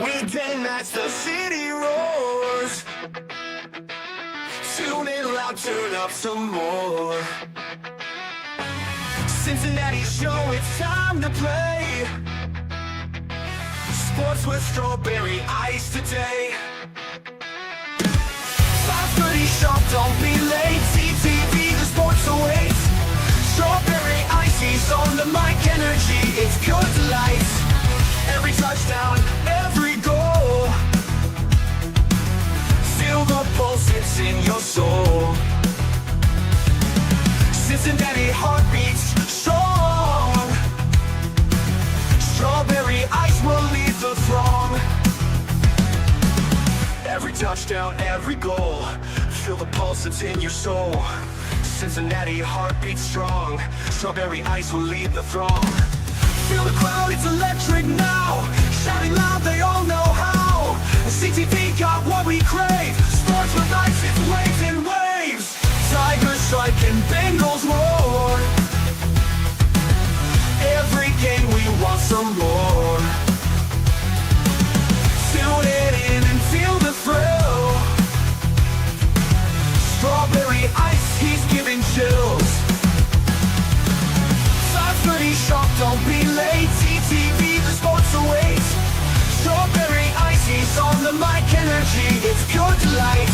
Weekend as the city roars. Tune in loud, turn up some more. Cincinnati show, it's time to play. Sports with strawberry ice today. 5:30 sharp, don't be late. CTV, the sports awaits. Strawberry icy's on the mic, energy, it's good delight. Every touchdown, every goal. Feel the pulse, it's in your soul. Cincinnati heartbeats strong. Strawberry ice will lead the throng. Every touchdown, every goal. Feel the pulse, it's in your soul. Cincinnati heartbeats strong. Strawberry ice will lead the throng. Feel the crowd, it's electric now. Shouting loud, they all know how. The CTV got what we crave. Sports with ice, it's waves and waves. Tigers strike and Bengals roar. Every game we want some more. Tune it in and feel the thrill. Strawberry ice, he's giving chills. 5:30 sharp, don't be late. CTV, the sports awaits. Strawberry ice, he's on the mic, energy, it's good delight.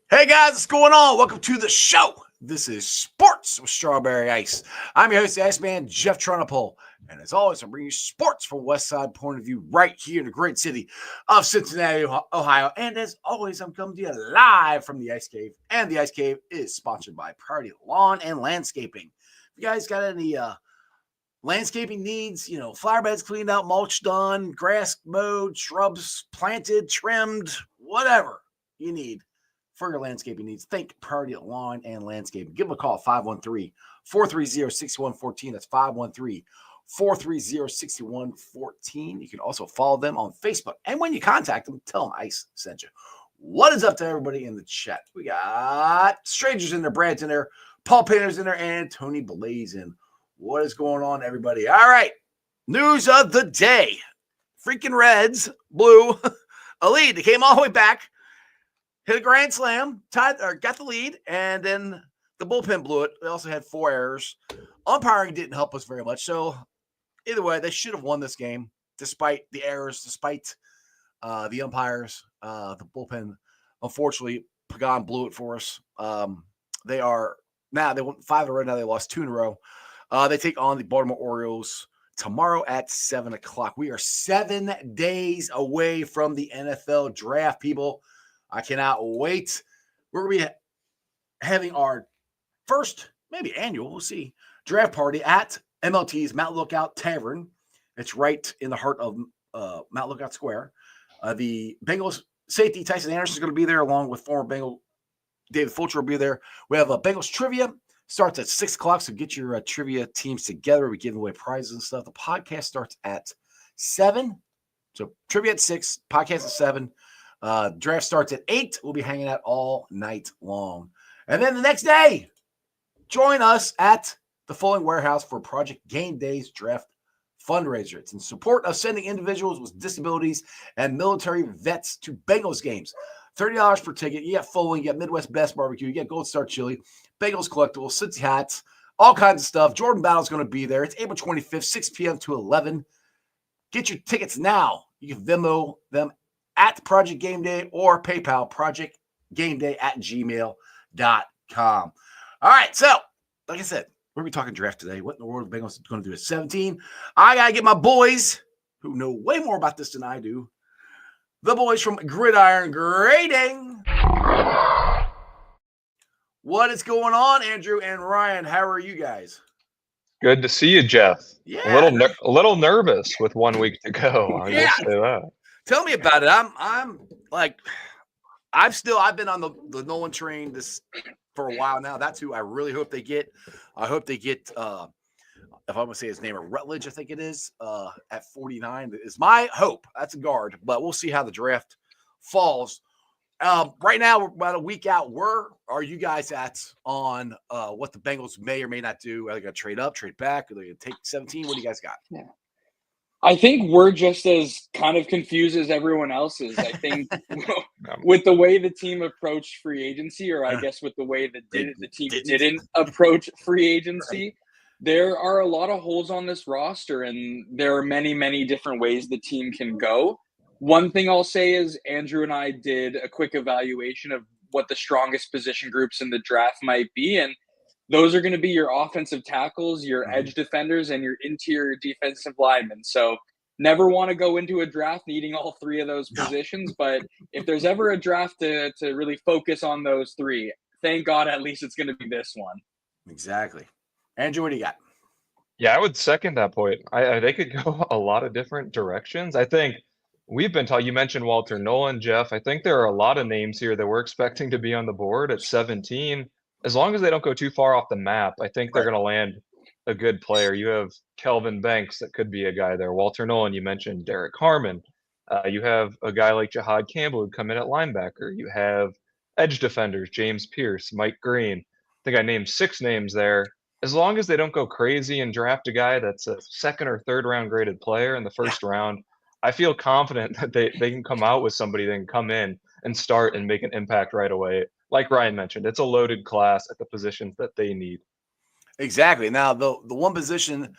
Hey guys, what's going on? Welcome to the show. This is Sports with Strawberry Ice. I'm your host, the Iceman, Jeff Tronopole. And as always, I'm bringing you sports from a West Side point of view right here in the great city of Cincinnati, Ohio. And as always, I'm coming to you live from the Ice Cave. And the Ice Cave is sponsored by Priority Lawn and Landscaping. If you guys got any landscaping needs, flower beds cleaned out, mulch done, grass mowed, shrubs planted, trimmed, whatever you need for your landscaping needs, think Priority Lawn and Landscaping. Give them a call, 513-430-6114. That's 513-430-6114. You can also follow them on Facebook. And when you contact them, tell them Ice sent you. What is up to everybody in the chat? We got Strangers in there, Brad's in there, Paul Painter's in there, and Tony Blazin. What is going on, everybody? All right. News of the day. Freaking Reds blew a lead. They came all the way back. Hit a grand slam, got the lead, and then the bullpen blew it. They also had 4 errors. Umpiring didn't help us very much. So either way, they should have won this game despite the errors, despite the umpires. The bullpen, unfortunately, Pagan blew it for us. They won 5 in a row. Now they lost 2 in a row. They take on the Baltimore Orioles tomorrow at 7 o'clock. We are 7 days away from the NFL Draft, people. I cannot wait. We're going to be having our first, maybe annual, we'll see, draft party at MLT's Mount Lookout Tavern. It's right in the heart of Mount Lookout Square. The Bengals safety Tyson Anderson is going to be there, along with former Bengal David Fulcher will be there. We have a Bengals trivia. Starts at 6 o'clock, so get your trivia teams together. We're giving away prizes and stuff. The podcast starts at 7. So trivia at 6, podcast at 7. Draft starts at 8. We'll be hanging out all night long. And then the next day, join us at the Fulling Warehouse for Project Game Day's draft fundraiser. It's in support of sending individuals with disabilities and military vets to Bengals games. $30 per ticket. You got Fulling, you got Midwest Best Barbecue, you got Gold Star Chili, Bengals Collectibles, Cincy hats, all kinds of stuff. Jordan Battle's going to be there. It's April 25th, 6 p.m. to 11. Get your tickets now. You can Venmo them at Project Game Day or PayPal, projectgameday@gmail.com. All right, so like I said, we're going to be talking draft today. What in the world are the Bengals going to do at 17? I got to get my boys, who know way more about this than I do, the boys from Gridiron Grading. What is going on, Andrew and Ryan? How are you guys? Good to see you, Jeff. Yeah. A little nervous with 1 week to go. I'll just say that. Tell me about it. I'm like, I've been on the Nolan train for a while now. That's who I really hope they get. I hope they get, if I'm going to say his name, Rutledge, I think it is, at 49 is my hope. That's a guard, but we'll see how the draft falls. Right now, we're about a week out. Where are you guys at on what the Bengals may or may not do? Are they going to trade up, trade back? Are they going to take 17? What do you guys got? Yeah. I think we're just as kind of confused as everyone else is. I think with the way the team approached free agency, or I guess with the way that the team didn't approach free agency, there are a lot of holes on this roster, and there are many, many different ways the team can go. One thing I'll say is Andrew and I did a quick evaluation of what the strongest position groups in the draft might be, and those are going to be your offensive tackles, your edge defenders, and your interior defensive linemen. So never want to go into a draft needing all three of those positions. But if there's ever a draft to really focus on those three, thank God at least it's going to be this one. Exactly. Andrew, what do you got? Yeah, I would second that point. They could go a lot of different directions. I think we've been taught, you mentioned Walter Nolan, Jeff. I think there are a lot of names here that we're expecting to be on the board at 17. As long as they don't go too far off the map, I think they're going to land a good player. You have Kelvin Banks, that could be a guy there. Walter Nolan, you mentioned Derek Harmon. You have a guy like Jahad Campbell who'd come in at linebacker. You have edge defenders, James Pierce, Mike Green. I think I named 6 names there. As long as they don't go crazy and draft a guy that's a second or third round graded player in the first round, I feel confident that they can come out with somebody that can come in and start and make an impact right away. Like Ryan mentioned, it's a loaded class at the positions that they need. Exactly. Now, the one position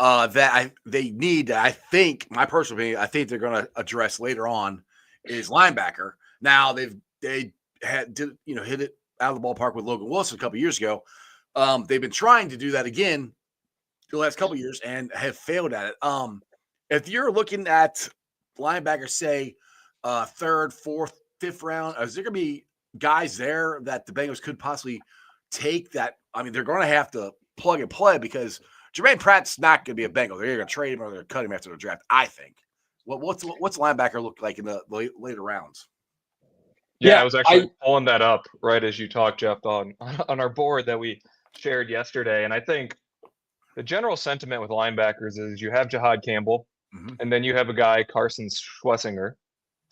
they need, I think, my personal opinion, I think they're going to address later on is linebacker. Now, they hit it out of the ballpark with Logan Wilson a couple years ago. They've been trying to do that again the last couple years and have failed at it. If you're looking at linebacker, say third, fourth, fifth round, is there going to be guys there that the Bengals could possibly take that? I mean, they're going to have to plug and play because Jermaine Pratt's not going to be a Bengal. They're either going to trade him or they're going to cut him after the draft, I think. What's linebacker look like in the later rounds? Yeah, I was actually pulling that up right as you talked, Jeff, on our board that we shared yesterday. And I think the general sentiment with linebackers is you have Jahad Campbell, and then you have a guy, Carson Schlesinger,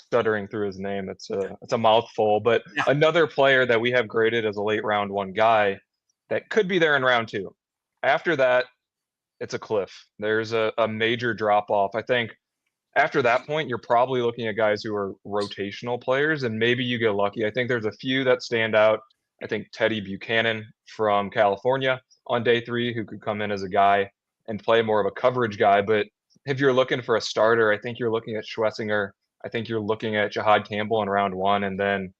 stuttering through his name. It's a mouthful. But another player that we have graded as a late round 1 guy that could be there in round 2. After that, it's a cliff. There's a major drop off. I think after that point, you're probably looking at guys who are rotational players, and maybe you get lucky. I think there's a few that stand out. I think Teddy Buchanan from California on day 3, who could come in as a guy and play more of a coverage guy. But if you're looking for a starter, I think you're looking at Schlesinger. I think you're looking at Jahad Campbell in round 1. And then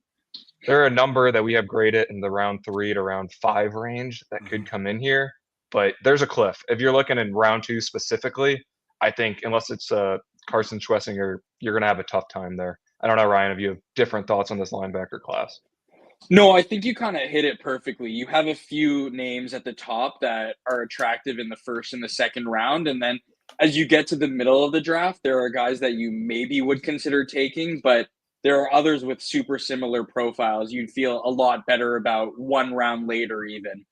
there are a number that we have graded in the round 3 to round 5 range that could come in here. But there's a cliff. If you're looking in round 2 specifically, I think unless it's Carson Schlesinger, you're going to have a tough time there. I don't know, Ryan, if you have different thoughts on this linebacker class. No, I think you kind of hit it perfectly. You have a few names at the top that are attractive in the first and the second round. And then as you get to the middle of the draft, there are guys that you maybe would consider taking, but there are others with super similar profiles you'd feel a lot better about 1 round later even.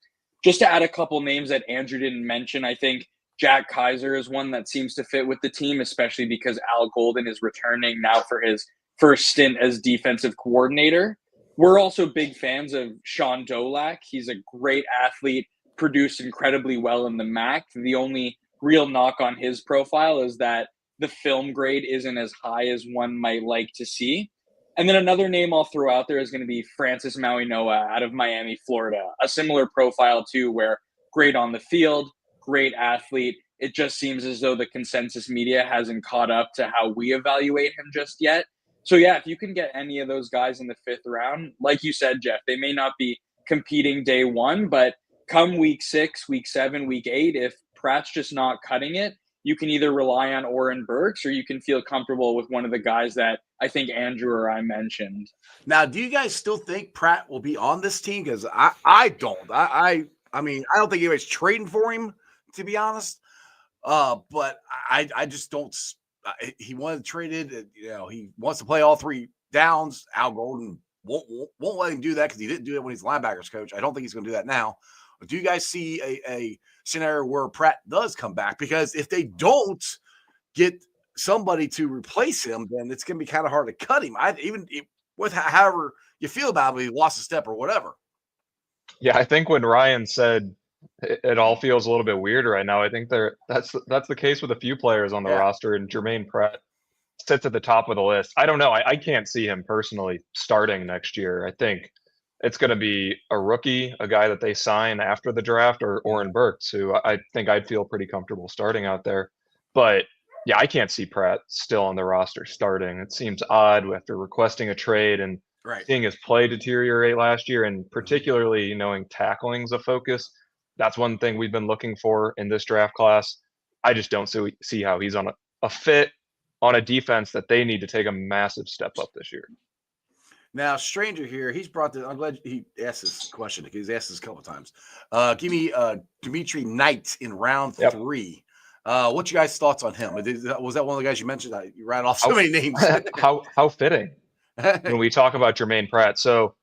Just to add a couple names that Andrew didn't mention, I think Jack Kaiser is one that seems to fit with the team, especially because Al Golden is returning now for his first stint as defensive coordinator. We're also big fans of Sean Dolak. He's a great athlete, produced incredibly well in the MAC. The only real knock on his profile is that the film grade isn't as high as one might like to see. And then another name I'll throw out there is going to be Francis Mauigoa out of Miami, Florida. A similar profile too, where great on the field, great athlete. It just seems as though the consensus media hasn't caught up to how we evaluate him just yet. So yeah, if you can get any of those guys in the 5th round, like you said, Jeff, they may not be competing day 1, but come week 6, week 7, week 8, if Pratt's just not cutting it, you can either rely on Oren Burks or you can feel comfortable with one of the guys that I think Andrew or I mentioned. Now, do you guys still think Pratt will be on this team? Because I don't. I mean, I don't think anybody's trading for him, to be honest. But I just don't. He wanted traded. He wants to play all 3 downs. Al Golden won't let him do that because he didn't do it when he's linebackers coach. I don't think he's going to do that now. But do you guys see a scenario where Pratt does come back? Because if they don't get somebody to replace him, then it's going to be kind of hard to cut him. with however you feel about him, he lost a step or whatever. Yeah, I think when Ryan said it all feels a little bit weird right now, I think that's the case with a few players on the roster, and Jermaine Pratt sits at the top of the list. I don't know. I can't see him personally starting next year. I think it's going to be a rookie, a guy that they sign after the draft, or Oren Burks, who I think I'd feel pretty comfortable starting out there. But yeah, I can't see Pratt still on the roster starting. It seems odd after requesting a trade and seeing his play deteriorate last year, and particularly knowing tackling's a focus. That's one thing we've been looking for in this draft class. I just don't see how he's on a fit on a defense that they need to take a massive step up this year. Now, Stranger here, he's brought this. I'm glad he asked this question because he's asked this a couple of times. Give me Dimitri Knight in round 3. What's your guys' thoughts on him? Was that one of the guys you mentioned? You ran off so many names. How fitting when we talk about Jermaine Pratt. So,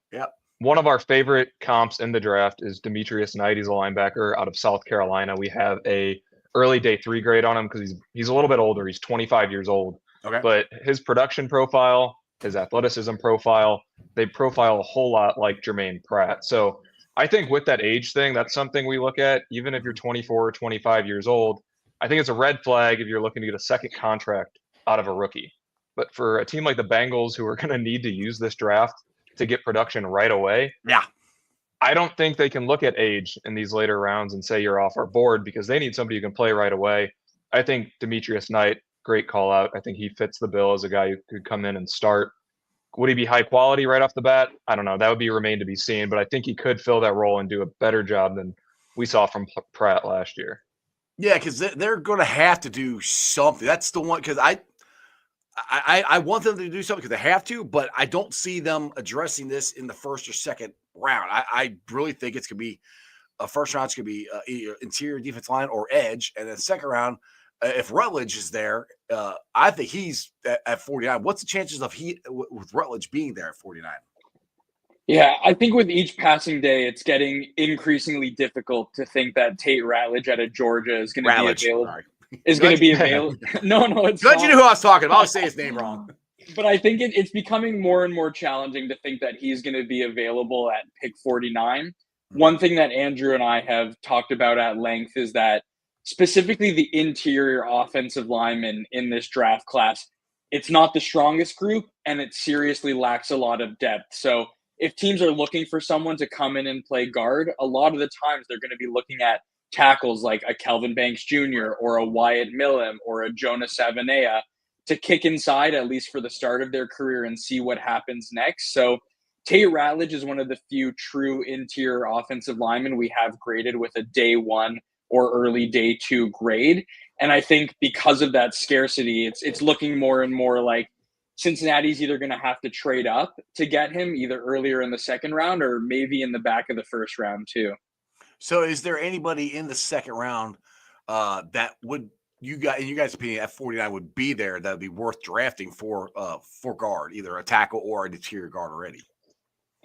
one of our favorite comps in the draft is Demetrius Knight. He's a linebacker out of South Carolina. We have a early day 3 grade on him because he's a little bit older. He's 25 years old. But his production profile, his athleticism profile, they profile a whole lot like Jermaine Pratt. So I think with that age thing, that's something we look at. Even if you're 24 or 25 years old, I think it's a red flag if you're looking to get a second contract out of a rookie. But for a team like the Bengals, who are going to need to use this draft to get production right away, I don't think they can look at age in these later rounds and say you're off our board, because they need somebody who can play right away. I think Demetrius Knight, great call out. I think he fits the bill as a guy who could come in and start. Would he be high quality right off the bat? I don't know. That would remain to be seen, but I think he could fill that role and do a better job than we saw from Pratt last year. Yeah, because they're going to have to do something. That's the one, because I want them to do something because they have to, but I don't see them addressing this in the first or second round. I really think it's going to be a first round. It's going to be either interior defense line or edge, and then second round, if Rutledge is there, I think he's at 49. What's the chances of with Rutledge being there at 49? Yeah, I think with each passing day, it's getting increasingly difficult to think that Tate Ratledge out of Georgia is going to be available. Sorry. Is going to be available. No, it's good. You knew who I was talking about. I always say his name wrong. But I think it's becoming more and more challenging to think that he's going to be available at pick 49. One thing that Andrew and I have talked about at length is that specifically the interior offensive linemen in this draft class, it's not the strongest group, and it seriously lacks a lot of depth. So if teams are looking for someone to come in and play guard, a lot of the times they're going to be looking at tackles like a Kelvin Banks Jr. or a Wyatt Millam or a Jonah Savanea to kick inside, at least for the start of their career, and see what happens next. So Tate Ratledge is one of the few true interior offensive linemen we have graded with a day 1 or early day 2 grade. And I think because of that scarcity, it's looking more and more like Cincinnati's either going to have to trade up to get him either earlier in the second round or maybe in the back of the first round too. So is there anybody in the second round that would, in you guys' opinion, at 49 would be there that would be worth drafting for guard, either a tackle or an interior guard already?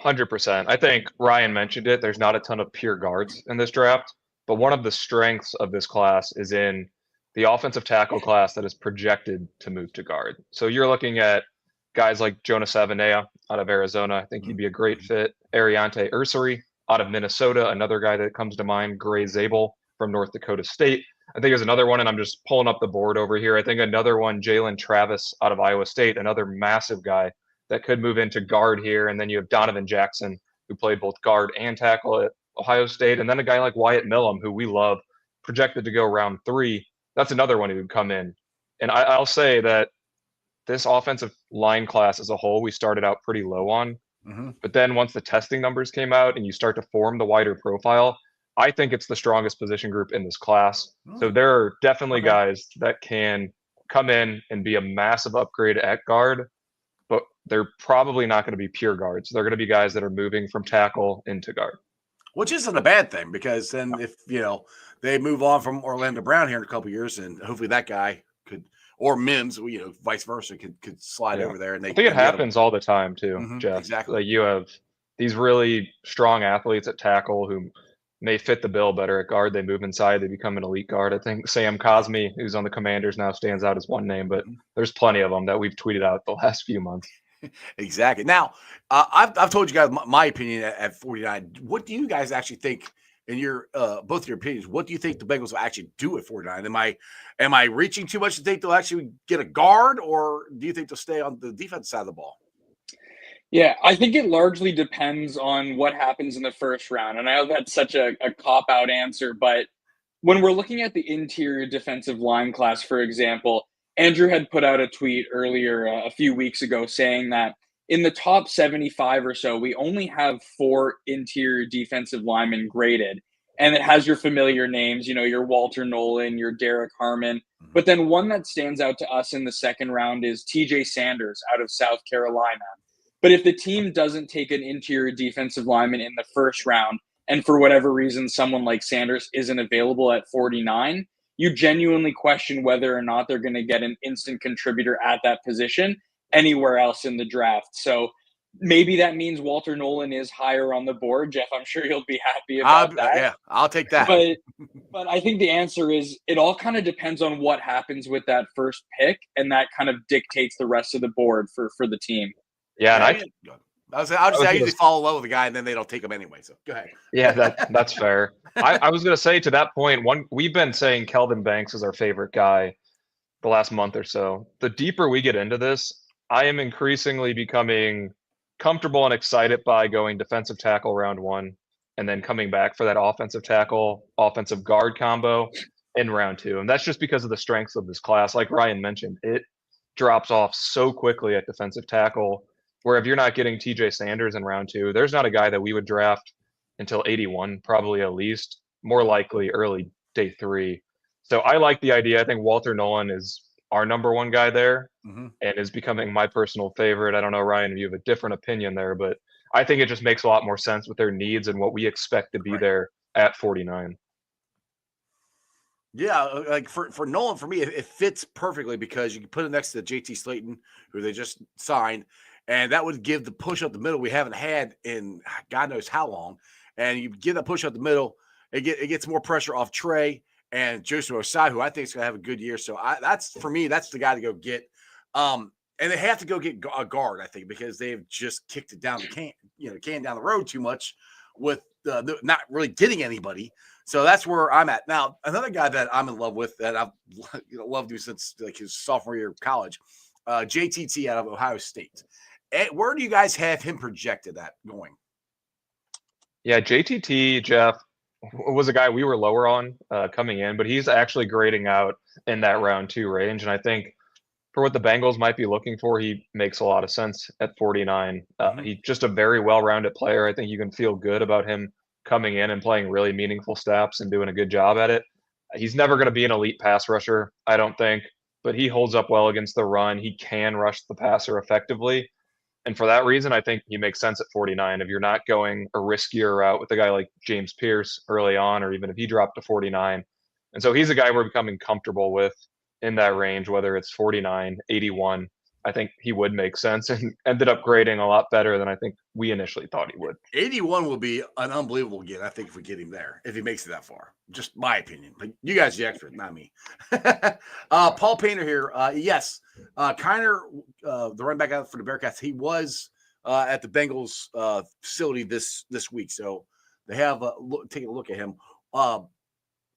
100%. I think Ryan mentioned it. There's not a ton of pure guards in this draft, but one of the strengths of this class is in the offensive tackle class that is projected to move to guard. So you're looking at guys like Jonah Savanea out of Arizona. I think he'd be a great fit. Ariante Ursary out of Minnesota, another guy that comes to mind. Gray Zabel from North Dakota State. I think there's another one, and I'm just pulling up the board over here. I think another one, Jalen Travis out of Iowa State, another massive guy that could move into guard here. And then you have Donovan Jackson, who played both guard and tackle at Ohio State. And then a guy like Wyatt Millam, who we love, projected to go round 3. That's another one who would come in. And I'll say that this offensive line class as a whole, we started out pretty low on. But then once the testing numbers came out and you start to form the wider profile, I think it's the strongest position group in this class. So there are definitely guys that can come in and be a massive upgrade at guard, but they're probably not going to be pure guards. They're going to be guys that are moving from tackle into guard. Which isn't a bad thing, because then if, they move on from Orlando Brown here in a couple of years, and hopefully that guy could, or Mims, vice versa, could slide over there. And I think it happens all the time too, Jeff. Exactly. Like you have these really strong athletes at tackle who may fit the bill better at guard. They move inside, they become an elite guard. I think Sam Cosmi, who's on the Commanders now, stands out as one name, but there's plenty of them that we've tweeted out the last few months. Exactly. Now, I've told you guys my opinion at 49. What do you guys actually think in your both your opinions? What do you think the Bengals will actually do at 49? Am I reaching too much to think they'll actually get a guard, or do you think they'll stay on the defense side of the ball? Yeah, I think it largely depends on what happens in the first round. And I know that's such a cop-out answer, but when we're looking at the interior defensive line class, for example, Andrew had put out a tweet earlier a few weeks ago saying that in the top 75 or so, we only have 4 interior defensive linemen graded. And it has your familiar names, your Walter Nolan, your Derek Harmon. But then one that stands out to us in the second round is TJ Sanders out of South Carolina. But if the team doesn't take an interior defensive lineman in the first round, and for whatever reason, someone like Sanders isn't available at 49, you genuinely question whether or not they're going to get an instant contributor at that position anywhere else in the draft. So maybe that means Walter Nolan is higher on the board. Jeff, I'm sure you'll be happy about that. Yeah, I'll take that. But I think the answer is it all kind of depends on what happens with that first pick, and that kind of dictates the rest of the board for the team. Yeah, and I usually fall in love with the guy, and then they don't take him anyway. So go ahead. Yeah, that's fair. I was going to say to that point, we've been saying Kelvin Banks is our favorite guy the last month or so. The deeper we get into this, I am increasingly becoming comfortable and excited by going defensive tackle round 1 and then coming back for that offensive tackle, offensive guard combo in round 2. And that's just because of the strengths of this class. Like Ryan mentioned, it drops off so quickly at defensive tackle, where if you're not getting TJ Sanders in round 2, there's not a guy that we would draft until 81, probably at least, more likely early day 3. So I like the idea. I think Walter Nolan is our number 1 guy there and is becoming my personal favorite. I don't know, Ryan, if you have a different opinion there, but I think it just makes a lot more sense with their needs and what we expect to be there at 49. Yeah, like for Nolan, for me, it fits perfectly because you can put it next to JT Slayton, who they just signed, and that would give the push up the middle we haven't had in God knows how long. And you give that push up the middle, it gets more pressure off Trey and Joseph Osai, who I think is going to have a good year. So that's for me, that's the guy to go get. And they have to go get a guard, I think, because they've just kicked it down the can down the road too much with not really getting anybody. So that's where I'm at now. Another guy that I'm in love with that I've loved him since like his sophomore year of college, JTT out of Ohio State. Where do you guys have him projected at going? Yeah, JTT, Jeff, was a guy we were lower on coming in, but he's actually grading out in that round 2 range. And I think for what the Bengals might be looking for, he makes a lot of sense at 49. He's just a very well-rounded player. I think you can feel good about him coming in and playing really meaningful snaps and doing a good job at it. He's never going to be an elite pass rusher, I don't think, but he holds up well against the run. He can rush the passer effectively. And for that reason, I think he makes sense at 49. If you're not going a riskier route with a guy like James Pierce early on, or even if he dropped to 49. And so he's a guy we're becoming comfortable with in that range, whether it's 49, 81. I think he would make sense and ended up grading a lot better than I think we initially thought he would. 81 will be an unbelievable get, I think, if we get him there, if he makes it that far. Just my opinion. But you guys are the expert, not me. Paul Painter here. Yes, Kiner, the running back out for the Bearcats, he was at the Bengals facility this week. So they have taken a look at him. So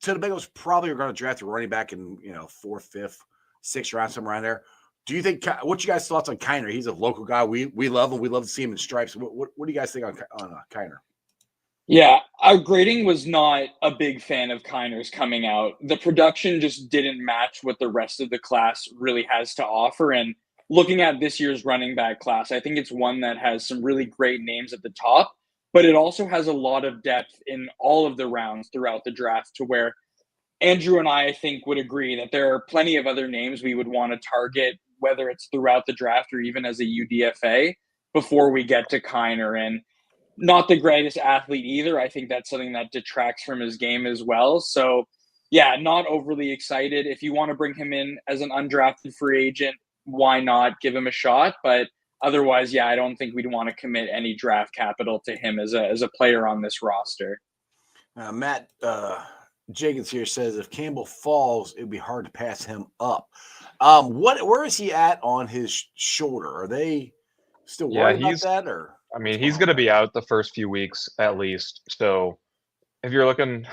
the Bengals probably are going to draft a running back in 4th, 5th, 6th round, somewhere around there. Do you think? What's your guys' thoughts on Kiner? He's a local guy. We love him. We love to see him in stripes. What do you guys think on Kiner? Yeah, our grading was not a big fan of Kiner's coming out. The production just didn't match what the rest of the class really has to offer. And looking at this year's running back class, I think it's one that has some really great names at the top, but it also has a lot of depth in all of the rounds throughout the draft, to where Andrew and I think, would agree that there are plenty of other names we would want to target, whether it's throughout the draft or even as a UDFA, before we get to Kiner. And not the greatest athlete either. I think that's something that detracts from his game as well. So, yeah, not overly excited. If you want to bring him in as an undrafted free agent, why not give him a shot? But otherwise, yeah, I don't think we'd want to commit any draft capital to him as a player on this roster. Matt Jenkins here says if Campbell falls, it'd be hard to pass him up. Where is he at on his shoulder? Are they Still Yeah, worried about that, or I mean, he's going to be out the first few weeks at least. So if you're looking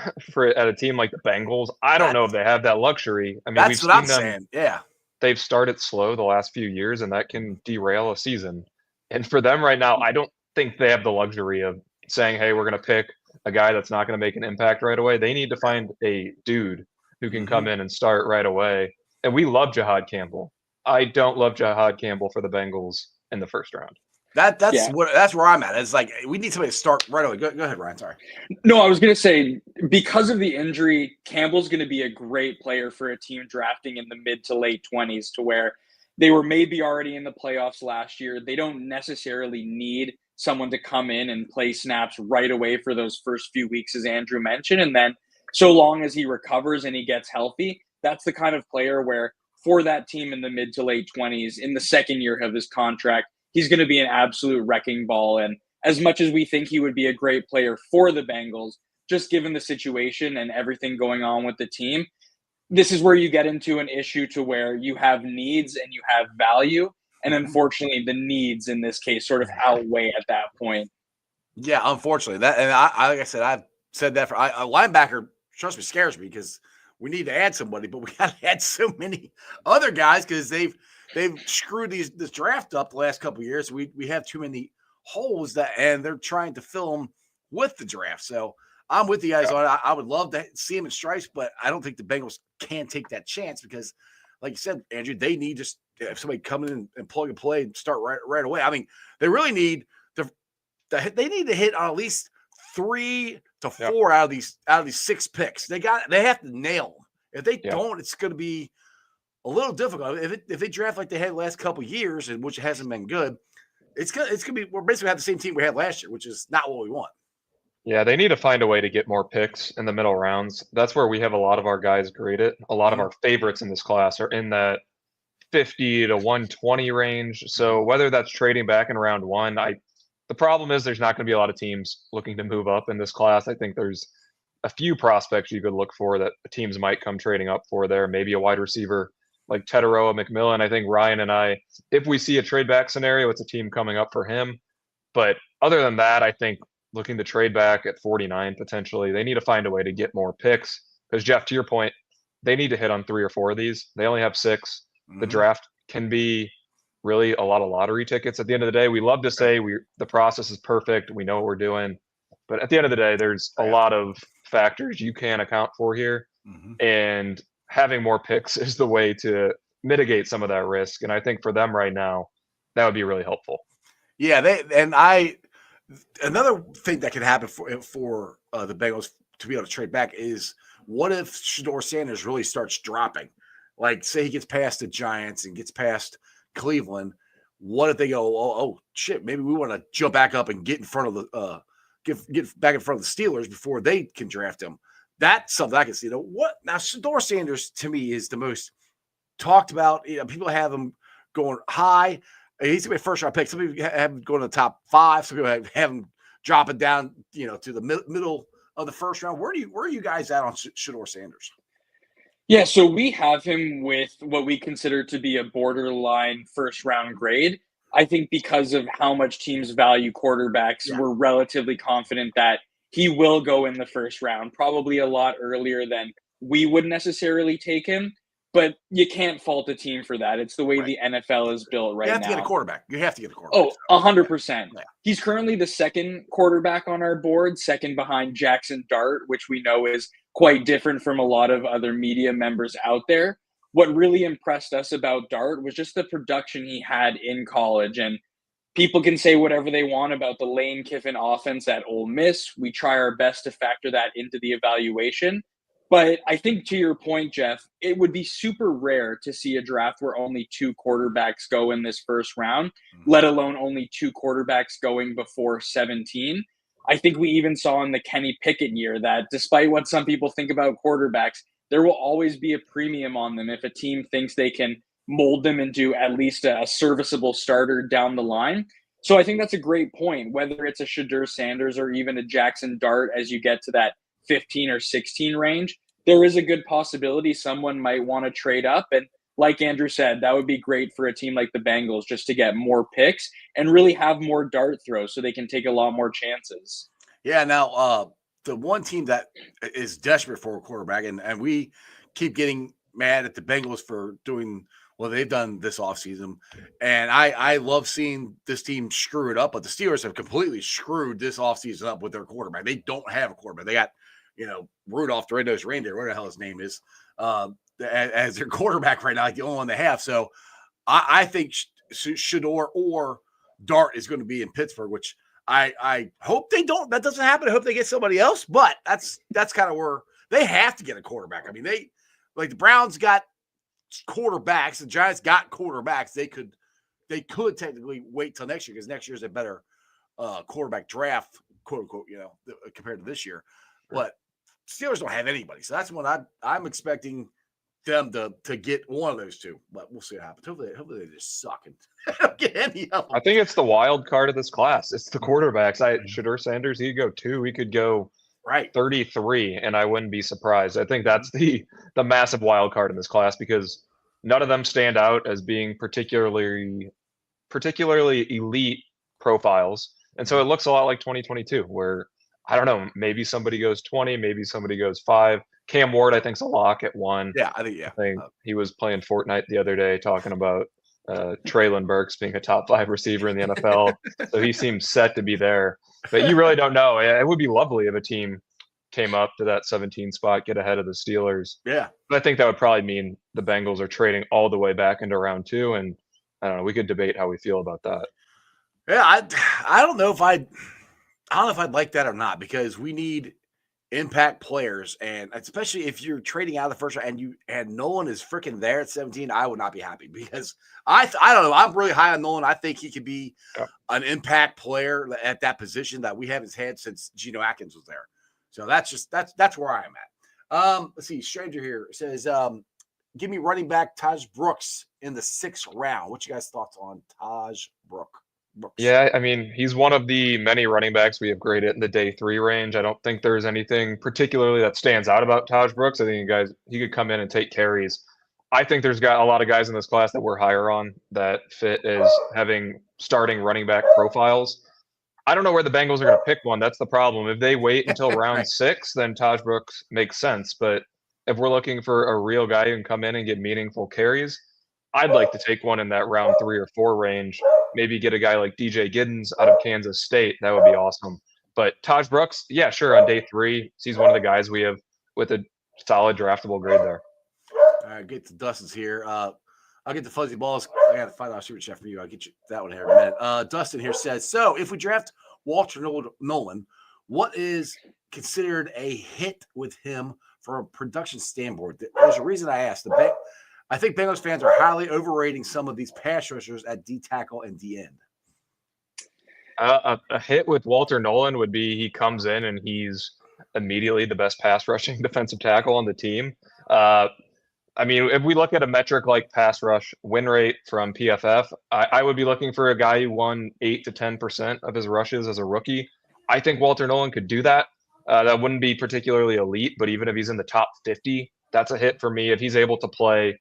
at a team like the Bengals, I don't know if they have that luxury. I mean, we've that's what I'm seen them. saying. Yeah, They've started slow the last few years, and that can derail a season. And for them right now, I don't think they have the luxury of saying, "Hey, we're going to pick a guy that's not going to make an impact right away." They need to find a dude who can come in and start right away. And we love Jahad Campbell. I don't love Jahad Campbell for the Bengals in the first round. That's where I'm at. It's like we need somebody to start right away. Go ahead, Ryan. Sorry. No, I was going to say, because of the injury, Campbell's going to be a great player for a team drafting in the mid to late 20s, to where they were maybe already in the playoffs last year. They don't necessarily need someone to come in and play snaps right away for those first few weeks, as Andrew mentioned. And then so long as he recovers and he gets healthy, that's the kind of player where for that team in the mid to late 20s, in the second year of his contract, he's going to be an absolute wrecking ball. And as much as we think he would be a great player for the Bengals, just given the situation and everything going on with the team, this is where you get into an issue to where you have needs and you have value. And unfortunately, the needs in this case sort of outweigh at that point. Yeah, unfortunately. Like I said, I've said that for a linebacker, trust me, scares me because we need to add somebody, but we got to add so many other guys because they've screwed this draft up the last couple of years. We have too many holes and they're trying to fill them with the draft. So I'm with you guys on it. I would love to see him in stripes, but I don't think the Bengals can take that chance because, like you said, Andrew, they need just have somebody come in and plug and play and start right away. I mean, they really need they need to hit on at least 3 to 4 out of these 6 picks. They have to nail them. If they don't, it's going to be a little difficult. If they draft like they had the last couple of years, and which hasn't been good, it's gonna be we're basically have the same team we had last year, which is not what we want. Yeah, they need to find a way to get more picks in the middle rounds. That's where we have a lot of our guys graded. A lot of our favorites in this class are in that 50 to 120 range. So whether that's trading back in round 1, the problem is there's not going to be a lot of teams looking to move up in this class. I think there's a few prospects you could look for that teams might come trading up for there. Maybe a wide receiver like Teteroa McMillan. I think Ryan and I, if we see a trade back scenario, it's a team coming up for him. But other than that, I think looking to trade back at 49 potentially, they need to find a way to get more picks. Because Jeff, to your point, they need to hit on 3 or 4 of these. They only have 6. The draft can be really a lot of lottery tickets. At the end of the day, we love to say the process is perfect. We know what we're doing. But at the end of the day, there's a lot of factors you can account for here. And having more picks is the way to mitigate some of that risk. And I think for them right now, that would be really helpful. Yeah, another thing that could happen for the Bengals to be able to trade back is what if Shedeur Sanders really starts dropping? Like, say he gets past the Giants and gets past Cleveland. What if they go, oh shit, maybe we want to jump back up and get in front of the get back in front of the Steelers before they can draft him? That's something I can see. Now, Shedeur Sanders to me is the most talked about. People have him going high. He's gonna be a first round pick. Some people have him going to the top 5. Some people have him dropping down, to the middle of the first round. Where are you guys at on Shedeur Sanders? Yeah, so we have him with what we consider to be a borderline first round grade. I think because of how much teams value quarterbacks, we're relatively confident that he will go in the first round, probably a lot earlier than we would necessarily take him. But you can't fault a team for that. It's the way the NFL is built right now. You have to get a quarterback. You have to get a quarterback. Oh, 100%. Yeah. He's currently the second quarterback on our board, second behind Jackson Dart, which we know is quite different from a lot of other media members out there. What really impressed us about Dart was just the production he had in college. And people can say whatever they want about the Lane Kiffin offense at Ole Miss. We try our best to factor that into the evaluation. But I think to your point, Jeff, it would be super rare to see a draft where only 2 quarterbacks go in this first round, let alone only 2 quarterbacks going before 17. I think we even saw in the Kenny Pickett year that despite what some people think about quarterbacks, there will always be a premium on them if a team thinks they can mold them into at least a serviceable starter down the line. So I think that's a great point, whether it's a Shedeur Sanders or even a Jackson Dart as you get to that 15 or 16 range, there is a good possibility someone might want to trade up. And like Andrew said, that would be great for a team like the Bengals just to get more picks and really have more dart throws so they can take a lot more chances. Yeah, now the one team that is desperate for a quarterback, and we keep getting mad at the Bengals for doing what they've done this offseason. And I love seeing this team screw it up, but the Steelers have completely screwed this offseason up with their quarterback. They don't have a quarterback. They got, Rudolph the Red-Nosed Reindeer, whatever the hell his name is, as their quarterback right now, like the only one they have. So I think Shador or Dart is going to be in Pittsburgh, which I hope they don't. That doesn't happen. I hope they get somebody else, but that's kind of where they have to get a quarterback. I mean, the Browns got quarterbacks, the Giants got quarterbacks. They could technically wait till next year because next year's a better quarterback draft, quote unquote, compared to this year. But Steelers don't have anybody, so that's what I'm expecting them to get one of those two. But we'll see what happens. Hopefully they just suck and don't get any of them. I think it's the wild card of this class. It's the quarterbacks. Shador Sanders, he could go 2. We could go 33, and I wouldn't be surprised. I think that's the massive wild card in this class because none of them stand out as being particularly elite profiles. And so it looks a lot like 2022, where I don't know, maybe somebody goes 20, maybe somebody goes 5. Cam Ward, I think, is a lock at 1. Yeah, I think he was playing Fortnite the other day talking about Traylon Burks being a top 5 receiver in the NFL. So he seems set to be there. But you really don't know. It would be lovely if a team came up to that 17 spot, get ahead of the Steelers. Yeah. But I think that would probably mean the Bengals are trading all the way back into round 2. And I don't know, we could debate how we feel about that. Yeah, I don't know if I'd like that or not because we need impact players, and especially if you're trading out of the first round and Nolan is freaking there at 17, I would not be happy because I don't know. I'm really high on Nolan. I think he could be an impact player at that position that we haven't had since Geno Atkins was there. So that's where I am at. Let's see. Stranger here says, give me running back Taj Brooks in the 6th round. What you guys' thoughts on Taj Brooks? Yeah, I mean, he's one of the many running backs we have graded in the day 3 range. I don't think there's anything particularly that stands out about Taj Brooks. I think he could come in and take carries. I think there's got a lot of guys in this class that we're higher on that fit as having starting running back profiles. I don't know where the Bengals are going to pick one. That's the problem. If they wait until round 6, then Taj Brooks makes sense. But if we're looking for a real guy who can come in and get meaningful carries, I'd like to take one in that round 3 or 4 range. Maybe get a guy like DJ Giddens out of Kansas State. That would be awesome. But Taj Brooks, yeah, sure, on day 3, he's one of the guys we have with a solid draftable grade there. All right, get to Dustin's here. I'll get the fuzzy balls. I got a $5 super chat for you. I'll get you that one here in a minute. Dustin here says, so if we draft Walter Nolan, what is considered a hit with him from a production standpoint? There's a reason I asked. I think Bengals fans are highly overrating some of these pass rushers at D tackle and D end. A hit with Walter Nolan would be he comes in and he's immediately the best pass rushing defensive tackle on the team. I mean, if we look at a metric like pass rush win rate from PFF, I would be looking for a guy who won 8 to 10% of his rushes as a rookie. I think Walter Nolan could do that. That wouldn't be particularly elite, but even if he's in the top 50, that's a hit for me. If he's able to play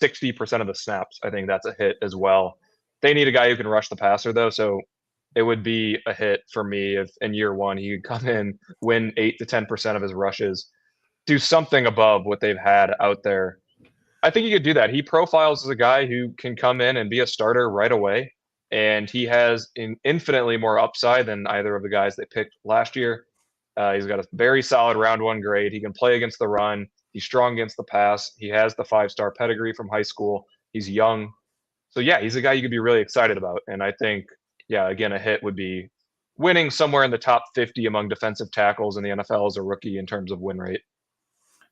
60% of the snaps, I think that's a hit as well. They need a guy who can rush the passer, though, so it would be a hit for me if in year 1 he could come in, win 8 to 10% of his rushes, do something above what they've had out there. I think he could do that. He profiles as a guy who can come in and be a starter right away, and he has infinitely more upside than either of the guys they picked last year. He's got a very solid round 1 grade. He can play against the run. He's strong against the pass. He has the 5-star pedigree from high school. He's young. So, yeah, he's a guy you could be really excited about. And I think, yeah, again, a hit would be winning somewhere in the top 50 among defensive tackles in the NFL as a rookie in terms of win rate.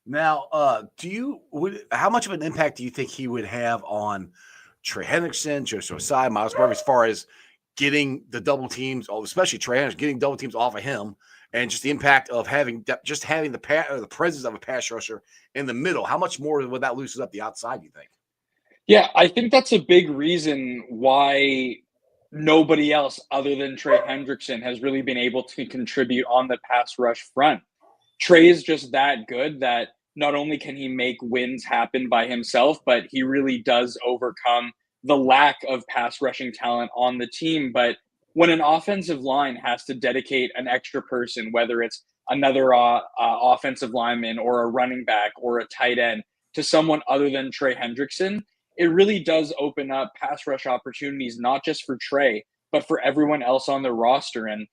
Now, how much of an impact do you think he would have on Trey Hendrickson, Joseph Ossai, Miles Murphy, as far as getting the double teams, especially Trey Hendrickson, getting double teams off of him? And just the impact of having the presence of a pass rusher in the middle. How much more would that loosen up the outside, you think? Yeah, I think that's a big reason why nobody else other than Trey Hendrickson has really been able to contribute on the pass rush front. Trey is just that good that not only can he make wins happen by himself, but he really does overcome the lack of pass rushing talent on the team. But when an offensive line has to dedicate an extra person, whether it's another offensive lineman or a running back or a tight end, to someone other than Trey Hendrickson, it really does open up pass rush opportunities, not just for Trey, but for everyone else on the roster. And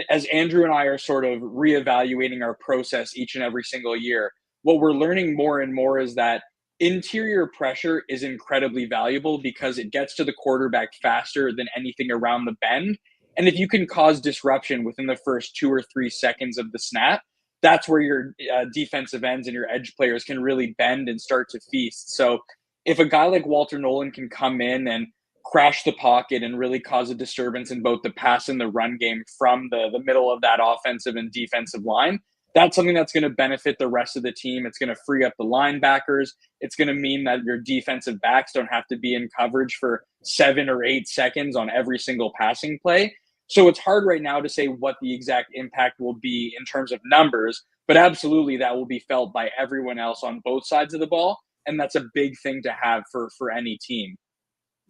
as Andrew and I are sort of reevaluating our process each and every single year, what we're learning more and more is that interior pressure is incredibly valuable because it gets to the quarterback faster than anything around the bend. And if you can cause disruption within the first 2 or 3 seconds of the snap, that's where your defensive ends and your edge players can really bend and start to feast. So if a guy like Walter Nolan can come in and crash the pocket and really cause a disturbance in both the pass and the run game from the middle of that offensive and defensive line, that's something that's going to benefit the rest of the team. It's going to free up the linebackers. It's going to mean that your defensive backs don't have to be in coverage for 7 or 8 seconds on every single passing play. So it's hard right now to say what the exact impact will be in terms of numbers, but absolutely that will be felt by everyone else on both sides of the ball. And that's a big thing to have for any team.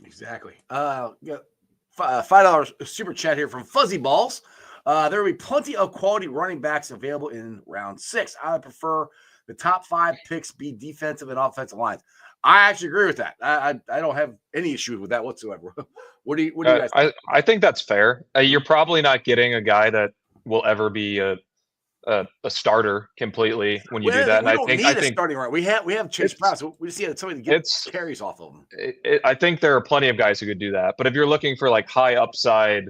Exactly. $5 super chat here from Fuzzy Balls. There will be plenty of quality running backs available in round 6. I would prefer the top 5 picks be defensive and offensive lines. I actually agree with that. I don't have any issue with that whatsoever. What do you guys think? I think that's fair. You're probably not getting a guy that will ever be a starter completely when you do that. And I think starting right. We have Chase Brown, so we just need somebody to get carries off of him. I think there are plenty of guys who could do that. But if you're looking for like high upside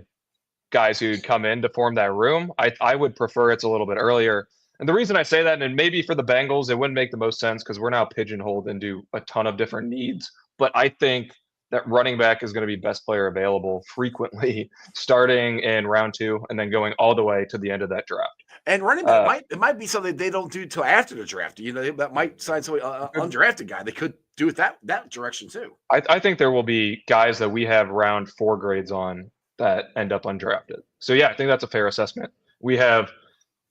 guys who'd come in to form that room, I would prefer it's a little bit earlier. And the reason I say that, and maybe for the Bengals, it wouldn't make the most sense because we're now pigeonholed into a ton of different needs. But I think that running back is going to be best player available frequently, starting in round 2 and then going all the way to the end of that draft. And running back might be something they don't do until after the draft. You know, that might sign somebody undrafted guy. They could do it that direction too. I think there will be guys that we have round 4 grades on that end up undrafted. So yeah, I think that's a fair assessment. We have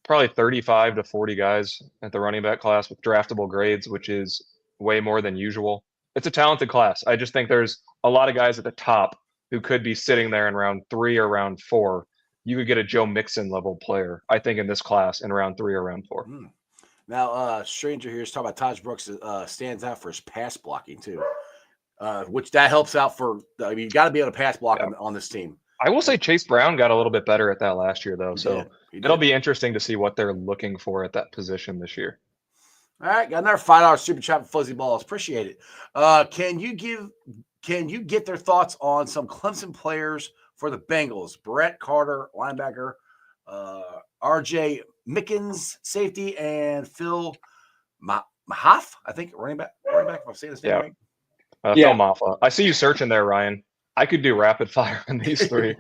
probably 35 to 40 guys at the running back class with draftable grades, which is way more than usual. It's a talented class. I just think there's a lot of guys at the top who could be sitting there in round 3 or round 4. You could get a Joe Mixon level player, I think, in this class in round 3 or round 4. Now, Stranger here is talking about Taj Brooks stands out for his pass blocking too, which that helps out for. I mean, you got to be able to pass block on this team. I will say Chase Brown got a little bit better at that last year, though. So it'll be interesting to see what they're looking for at that position this year. All right, got another $5 super chat from Fuzzy Balls. Appreciate it. Can you get their thoughts on some Clemson players for the Bengals? Brett Carter, linebacker, RJ Mickens, safety, and Phil Mahaff, I think, running back. If I'm saying this name right. Phil Maffa. I see you searching there, Ryan. I could do rapid fire on these 3.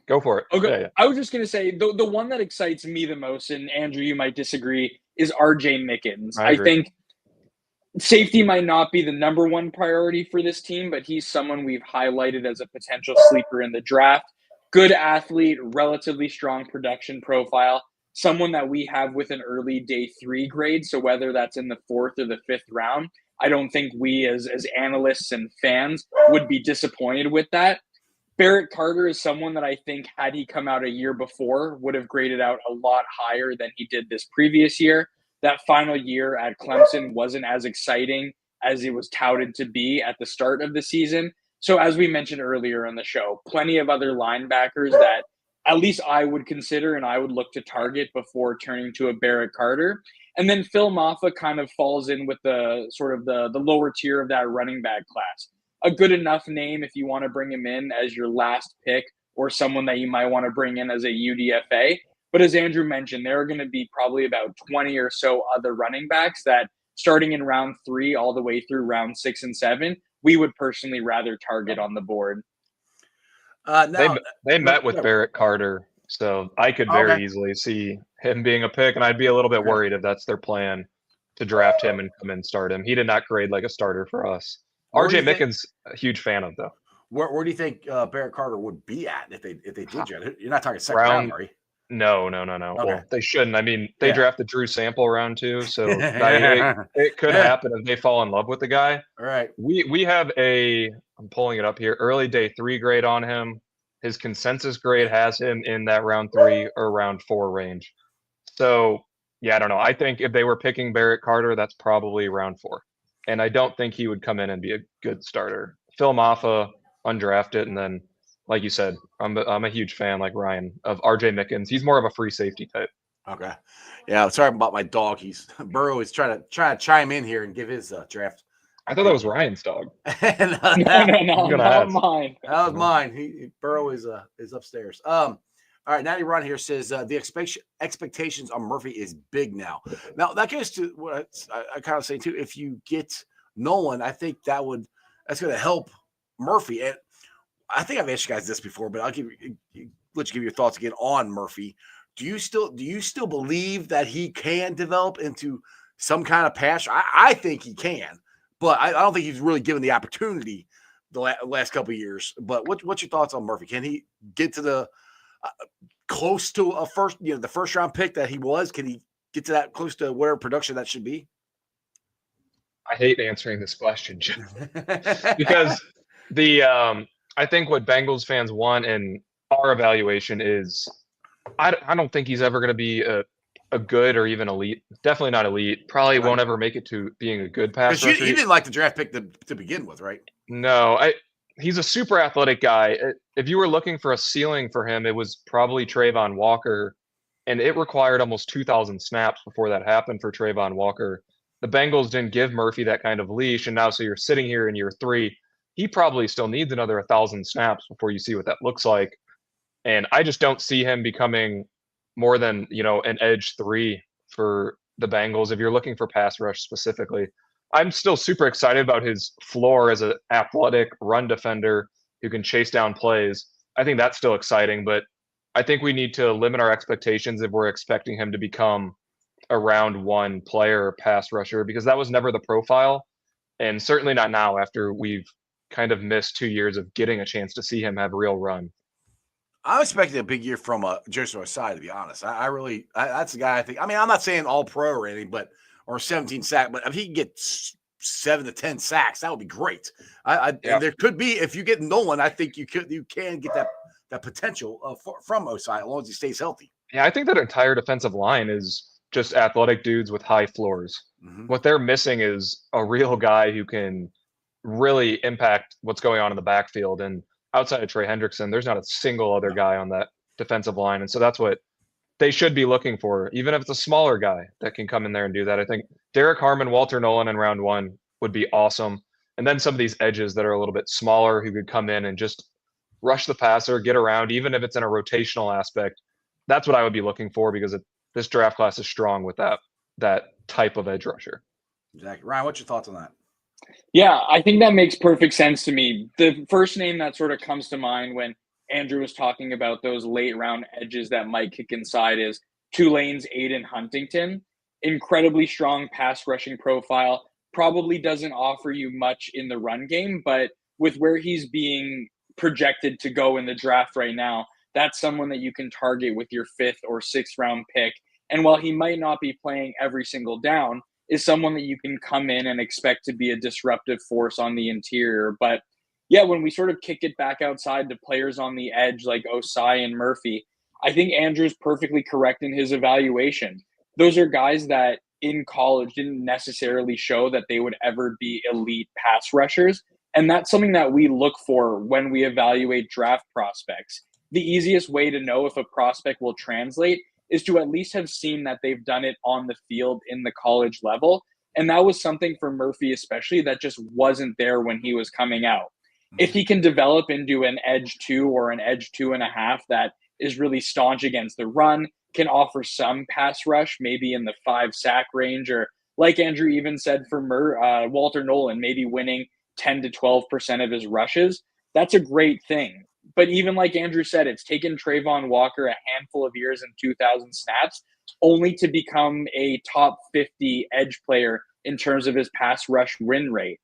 Go for it. Okay. Yeah. I was just going to say the one that excites me the most, and Andrew, you might disagree, is RJ Mickens. I think safety might not be the number 1 priority for this team, but he's someone we've highlighted as a potential sleeper in the draft. Good athlete, relatively strong production profile, someone that we have with an early day 3 grade. So whether that's in the 4th or the 5th round, I don't think we as analysts and fans would be disappointed with that. Barrett Carter is someone that I think, had he come out a year before, would have graded out a lot higher than he did this previous year. That final year at Clemson wasn't as exciting as it was touted to be at the start of the season. So as we mentioned earlier on the show, plenty of other linebackers that at least I would consider and I would look to target before turning to a Barrett Carter. And then Phil Maffa kind of falls in with the sort of the lower tier of that running back class. A good enough name if you want to bring him in as your last pick or someone that you might want to bring in as a UDFA. But as Andrew mentioned, there are going to be probably about 20 or so other running backs that starting in round 3 all the way through round 6 and 7, we would personally rather target on the board. They met with Barrett Carter, so I could very easily see him being a pick, and I'd be a little bit worried if that's their plan to draft him and come and start him. He did not grade like a starter for us. RJ Mickens, a huge fan of, though. Where do you think Barrett Carter would be at if they did you? You're not talking second round, are you? No. Okay. Well, they shouldn't. I mean, they Yeah. drafted Drew Sample round 2, so it could happen if they fall in love with the guy. All right. We have I'm pulling it up here, early day 3 grade on him. His consensus grade has him in that round 3 or round 4 range. So, yeah, I don't know. I think if they were picking Barrett Carter, that's probably round 4. And I don't think he would come in and be a good starter. Phil Maffa, undrafted, and then, like you said, I'm a huge fan, like Ryan, of RJ Mickens. He's more of a free safety type. Okay. Yeah, sorry about my dog. Burrow is trying to chime in here and give his draft. I thought that was Ryan's dog. No, not mine. That was mine. Burrow is upstairs. All right, Natty Ron here says the expectations on Murphy is big now. Now that goes to what I kind of say too. If you get Nolan, I think that's going to help Murphy. And I think I've asked you guys this before, but let you give your thoughts again on Murphy. Do you still believe that he can develop into some kind of pass? I think he can, but I don't think he's really given the opportunity the last couple of years. But what's your thoughts on Murphy? Can he get to the close to a the first round pick that he was? Can he get to that close to whatever production that should be? I hate answering this question, Jim, because I think what Bengals fans want in our evaluation is I don't think he's ever going to be a good or even elite. Definitely not elite. Probably won't ever make it to being a good pass rusher. You didn't like the draft pick to begin with, right? No, he's a super athletic guy. If you were looking for a ceiling for him, it was probably Trayvon Walker, and it required almost 2,000 snaps before that happened for Trayvon Walker. The Bengals didn't give Murphy that kind of leash, and now so you're sitting here in year 3. He probably still needs another 1,000 snaps before you see what that looks like. And I just don't see him becoming more than, an edge 3 for the Bengals if you're looking for pass rush specifically. I'm still super excited about his floor as an athletic run defender who can chase down plays. I think that's still exciting, but I think we need to limit our expectations if we're expecting him to become a round 1 player or pass rusher, because that was never the profile. And certainly not now after we've kind of missed 2 years of getting a chance to see him have real run. I'm expecting a big year from Joseph Osai, to be honest. That's the guy I think. I mean, I'm not saying all pro or anything, or 17 sacks, but if he can get 7 to 10 sacks, that would be great. There could be, if you get Nolan, I think you can get that potential from Osai as long as he stays healthy. Yeah, I think that entire defensive line is just athletic dudes with high floors. Mm-hmm. What they're missing is a real guy who can really impact what's going on in the backfield. And outside of Trey Hendrickson, there's not a single other guy on that defensive line. And so that's what they should be looking for, even if it's a smaller guy that can come in there and do that. I think Derek Harmon, Walter Nolan in round 1 would be awesome. And then some of these edges that are a little bit smaller who could come in and just rush the passer, get around, even if it's in a rotational aspect. That's what I would be looking for, because this draft class is strong with that type of edge rusher. Exactly. Ryan, what's your thoughts on that? Yeah, I think that makes perfect sense to me. The first name that sort of comes to mind when Andrew was talking about those late round edges that might kick inside is Tulane's Aiden Huntington. Incredibly strong pass rushing profile. Probably doesn't offer you much in the run game, but with where he's being projected to go in the draft right now, that's someone that you can target with your 5th or 6th round pick. And while he might not be playing every single down, is someone that you can come in and expect to be a disruptive force on the interior. But yeah, when we sort of kick it back outside to players on the edge like Osai and Murphy, I think Andrew's perfectly correct in his evaluation. Those are guys that in college didn't necessarily show that they would ever be elite pass rushers. And that's something that we look for when we evaluate draft prospects. The easiest way to know if a prospect will translate is to at least have seen that they've done it on the field in the college level. And that was something for Murphy especially that just wasn't there when he was coming out. If he can develop into an edge 2 or an edge 2.5 that is really staunch against the run, can offer some pass rush, maybe in the 5 sack range, or like Andrew even said for Walter Nolan, maybe winning 10 to 12% of his rushes, that's a great thing. But even like Andrew said, it's taken Trayvon Walker a handful of years and 2,000 snaps only to become a top 50 edge player in terms of his pass rush win rate.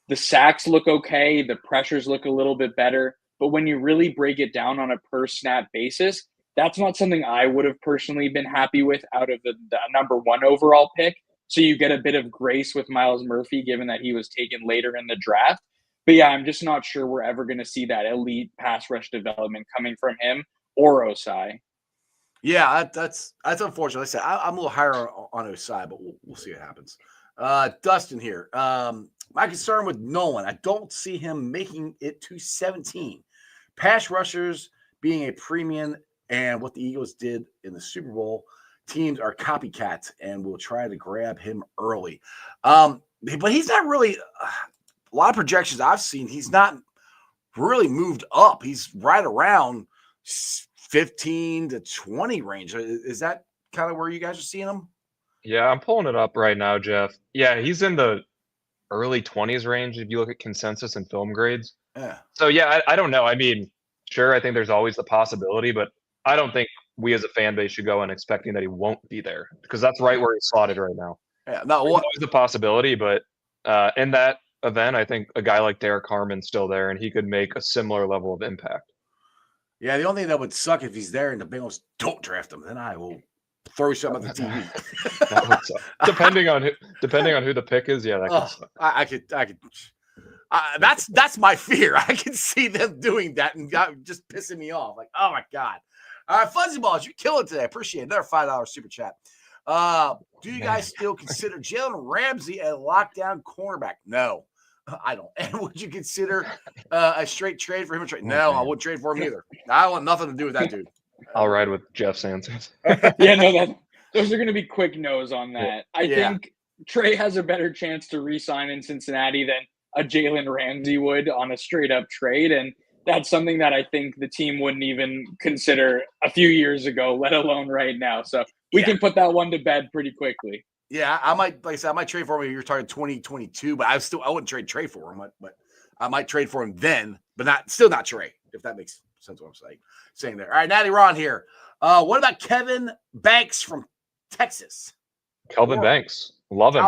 The sacks look okay. The pressures look a little bit better. But when you really break it down on a per snap basis, That's not something I would have personally been happy with out of the number 1 overall pick. So you get a bit of grace with Myles Murphy, given that he was taken later in the draft. But yeah, I'm just not sure we're ever going to see that elite pass rush development coming from him or Osai. Yeah, that's unfortunate. Like I said, I'm a little higher on Osai, but we'll see what happens. Dustin here. My concern with Nolan, I don't see him making it to 17. Pass rushers being a premium, and what the Eagles did in the Super Bowl, teams are copycats and will try to grab him early. But he's not really a lot of projections I've seen. He's not really moved up. He's right around 15 to 20 range. Is that kind of where you guys are seeing him? Yeah, I'm pulling it up right now, Jeff. Yeah, he's in the early 20s range if you look at consensus and film grades. Yeah. So, yeah, I don't know. I mean, sure, I think there's always the possibility, but I don't think we as a fan base should go in expecting that he won't be there because that's right where he's slotted right now. Yeah, there's always the possibility, but in that event, I think a guy like Derek Harmon's still there, and he could make a similar level of impact. Yeah, the only thing that would suck if he's there and the Bengals don't draft him, then I will throw something at the TV. That would suck. Depending on who the pick is, yeah, that could suck. I could. That's my fear. I can see them doing that and just pissing me off. Like, oh my god! All right, Fuzzy Balls, you kill it today. Appreciate it. Another $5 super chat. Do you guys still consider Jalen Ramsey a lockdown cornerback? No, I don't. And would you consider a straight trade for him? No, I wouldn't trade for him either. I want nothing to do with that dude. I'll ride with Jeff's answers. Yeah, no, those are going to be quick no's on that. I think Trey has a better chance to re-sign in Cincinnati than a Jalen Ramsey would on a straight-up trade, and that's something that I think the team wouldn't even consider a few years ago, let alone right now. So we can put that one to bed pretty quickly. Yeah, I might, like I said, I might trade for him. You're talking 2022, but I wouldn't trade Trey for him. But I might trade for him then, but still not Trey, if that makes sense what I'm saying there. All right, Natty Ron here. What about Kevin Banks from Texas? Kelvin Banks. Love him.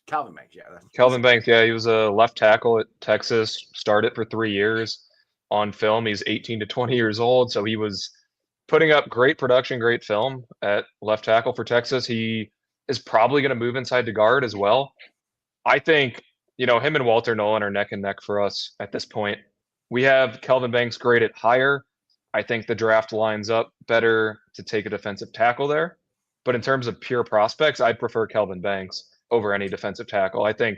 Calvin Banks, yeah. Kelvin Banks, yeah, he was a left tackle at Texas, started for 3 years. On film, he's 18 to 20 years old, so he was putting up great production, great film at left tackle for Texas. He is probably going to move inside to guard as well. I think, him and Walter Nolan are neck and neck for us at this point. We have Kelvin Banks graded higher. I think the draft lines up better to take a defensive tackle there. But in terms of pure prospects, I'd prefer Kelvin Banks over any defensive tackle. I think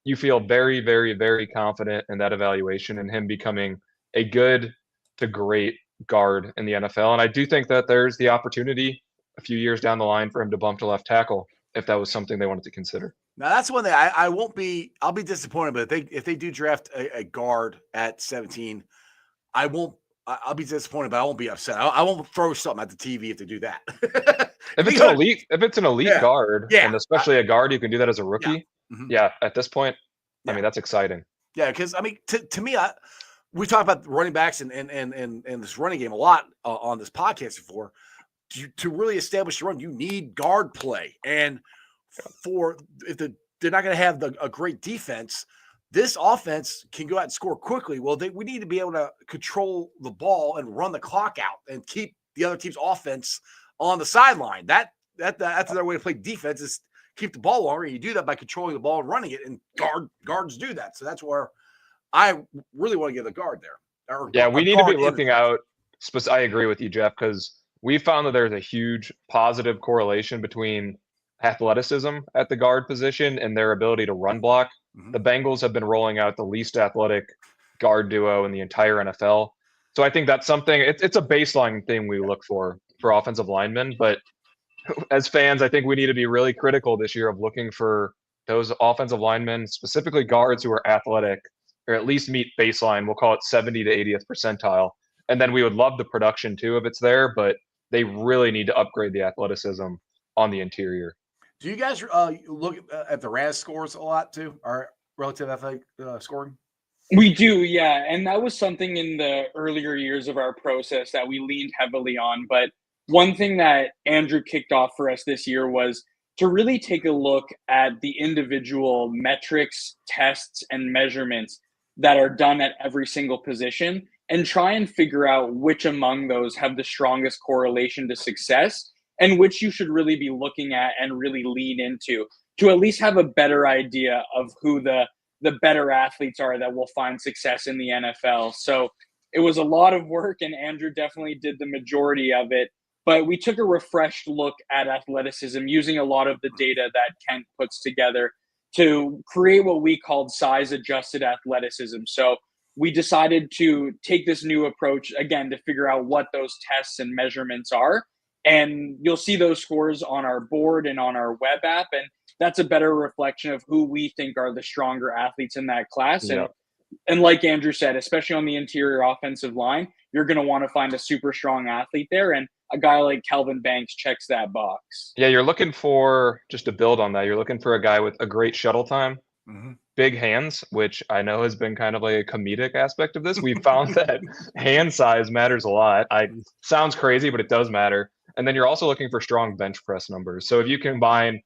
you feel very, very, very confident in that evaluation and him becoming a good to great guard in the NFL. And I do think that there's the opportunity a few years down the line for him to bump to left tackle if that was something they wanted to consider. Now, that's one thing I'll be disappointed, but if they do draft a guard at 17, I'll be disappointed, but I won't be upset. I won't throw something at the TV if they do that. If it's an elite guard, and especially a guard, you can do that as a rookie. Yeah, at this point, I mean, that's exciting. Yeah, because I mean, to me, we talk about running backs and this running game a lot on this podcast before. To really establish your run, you need guard play, and if they're not going to have a great defense, this offense can go out and score quickly. Well, we need to be able to control the ball and run the clock out and keep the other team's offense on the sideline. That's another way to play defense is keep the ball longer. You do that by controlling the ball and running it, and guards do that. So that's where I really want to get a guard there. We need to be looking out. I agree with you, Jeff, because we found that there's a huge positive correlation between athleticism at the guard position and their ability to run block. The Bengals have been rolling out the least athletic guard duo in the entire NFL. So I think that's something, it's a baseline thing we look for offensive linemen. But as fans, I think we need to be really critical this year of looking for those offensive linemen, specifically guards who are athletic, or at least meet baseline. We'll call it 70 to 80th percentile. And then we would love the production too if it's there, but they really need to upgrade the athleticism on the interior. Do you guys look at the RAS scores a lot too, our relative athletic scoring? We do, yeah. And that was something in the earlier years of our process that we leaned heavily on. But one thing that Andrew kicked off for us this year was to really take a look at the individual metrics, tests, and measurements that are done at every single position and try and figure out which among those have the strongest correlation to success and which you should really be looking at and really lean into to at least have a better idea of who the better athletes are that will find success in the NFL. So it was a lot of work, and Andrew definitely did the majority of it. But we took a refreshed look at athleticism using a lot of the data that Kent puts together to create what we called size-adjusted athleticism. So we decided to take this new approach, again, to figure out what those tests and measurements are. And you'll see those scores on our board and on our web app. And that's a better reflection of who we think are the stronger athletes in that class. Yeah. And like Andrew said, especially on the interior offensive line, you're going to want to find a super strong athlete there. And a guy like Kelvin Banks checks that box. Yeah, you're looking for, just to build on that, you're looking for a guy with a great shuttle time, big hands, which I know has been kind of like a comedic aspect of this. We found that hand size matters a lot. Sounds crazy, but it does matter. And then you're also looking for strong bench press numbers. So if you combine,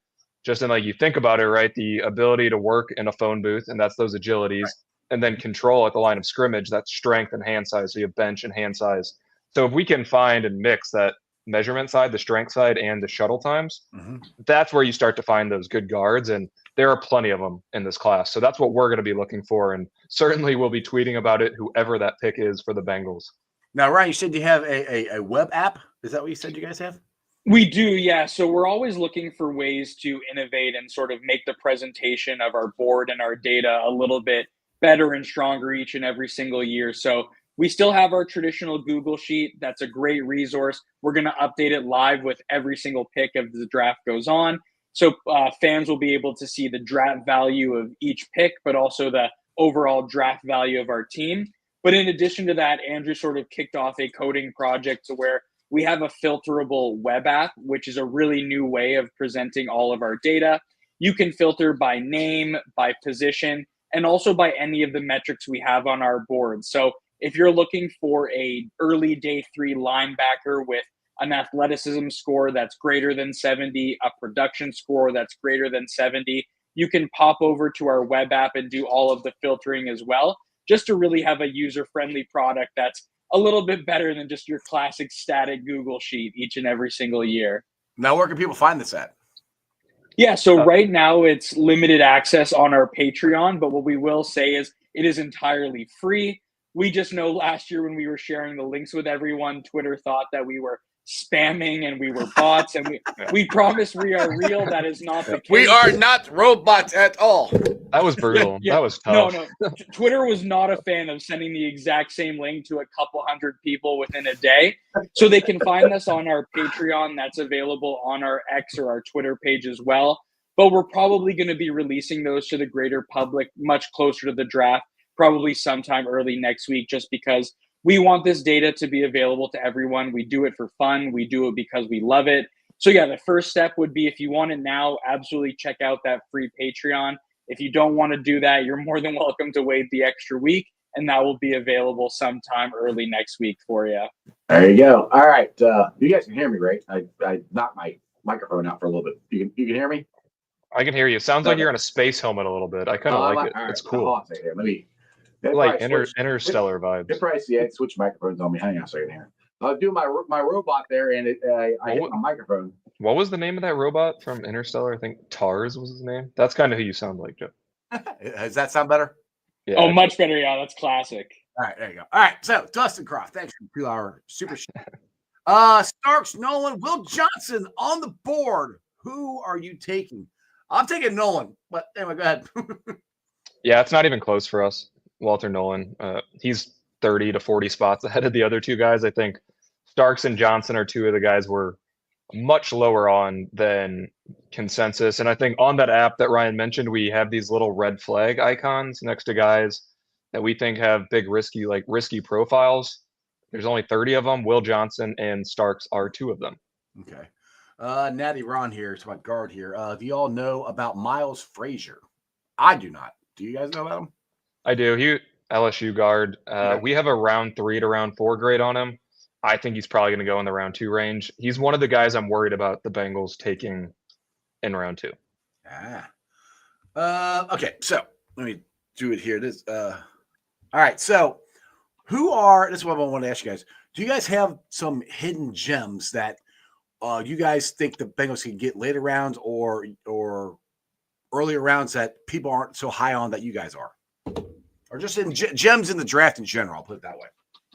just in like you think about it, right, the ability to work in a phone booth, and that's those agilities, and then control at the line of scrimmage, that's strength and hand size. So you have bench and hand size. So if we can find and mix that measurement side, the strength side, and the shuttle times, that's where you start to find those good guards. And there are plenty of them in this class. So that's what we're going to be looking for. And certainly we'll be tweeting about it, whoever that pick is for the Bengals. Now, Ryan, you said you have a web app. Is that what you said you guys have? We do, yeah. So we're always looking for ways to innovate and sort of make the presentation of our board and our data a little bit better and stronger each and every single year. So we still have our traditional Google Sheet. That's a great resource. We're going to update it live with every single pick as the draft goes on. So fans will be able to see the draft value of each pick, but also the overall draft value of our team. But in addition to that, Andrew sort of kicked off a coding project to where we have a filterable web app, which is a really new way of presenting all of our data. You can filter by name, by position, and also by any of the metrics we have on our board. So if you're looking for a early day 3 linebacker with an athleticism score that's greater than 70, a production score that's greater than 70, you can pop over to our web app and do all of the filtering as well, just to really have a user-friendly product that's a little bit better than just your classic static Google Sheet each and every single year. Now, where can people find this at? Yeah, so right now it's limited access on our Patreon, but what we will say is it is entirely free. We just know last year when we were sharing the links with everyone, Twitter thought that we were spamming and we were bots, and we promise we are real. That is not the case. We are not robots at all. That was brutal. Yeah, that was tough. No. Twitter was not a fan of sending the exact same link to a couple hundred people within a day. So they can find us on our Patreon. That's available on our X or our Twitter page as well. But we're probably going to be releasing those to the greater public much closer to the draft, probably sometime early next week, just because we want this data to be available to everyone. We do it for fun. We do it because we love it. So yeah, the first step would be, if you want it now, absolutely check out that free Patreon. If you don't want to do that, you're more than welcome to wait the extra week, and that will be available sometime early next week for you. There you go. All right. You guys can hear me, right? I knocked my microphone out for a little bit. You can hear me? I can hear you. Sounds like you're in a space helmet a little bit. I kind of like it. Right. It's cool. Hold on a second here. Let me. Like interstellar vibes. It switched microphones on me. Hang on a second here. I'll do my robot there, and I hit my microphone. What was the name of that robot from Interstellar? I think Tars was his name. That's kind of who you sound like, Jeff. Does that sound better? Yeah. Oh, much better. Yeah, that's classic. All right, there you go. All right, so Dustin Croft, thanks for the 2-hour super chat. Starks, Nolan, Will Johnson on the board. Who are you taking? I'm taking Nolan, but anyway, go ahead. Yeah, it's not even close for us. Walter Nolan. He's 30 to 40 spots ahead of the other two guys. I think Starks and Johnson are two of the guys we're much lower on than consensus. And I think on that app that Ryan mentioned, we have these little red flag icons next to guys that we think have big risky profiles. There's only 30 of them. Will Johnson and Starks are two of them. Okay. Natty Ron here. It's my guard here. Do you all know about Miles Frazier? I do not. Do you guys know about him? I do. He LSU guard. We have a round 3 to round 4 grade on him. I think he's probably going to go in the round 2 range. He's one of the guys I'm worried about the Bengals taking in round 2. Okay, so let me do it here. All right, so This is what I want to ask you guys. Do you guys have some hidden gems that you guys think the Bengals can get later rounds or earlier rounds that people aren't so high on that you guys are? Or just in gems in the draft in general, I'll put it that way.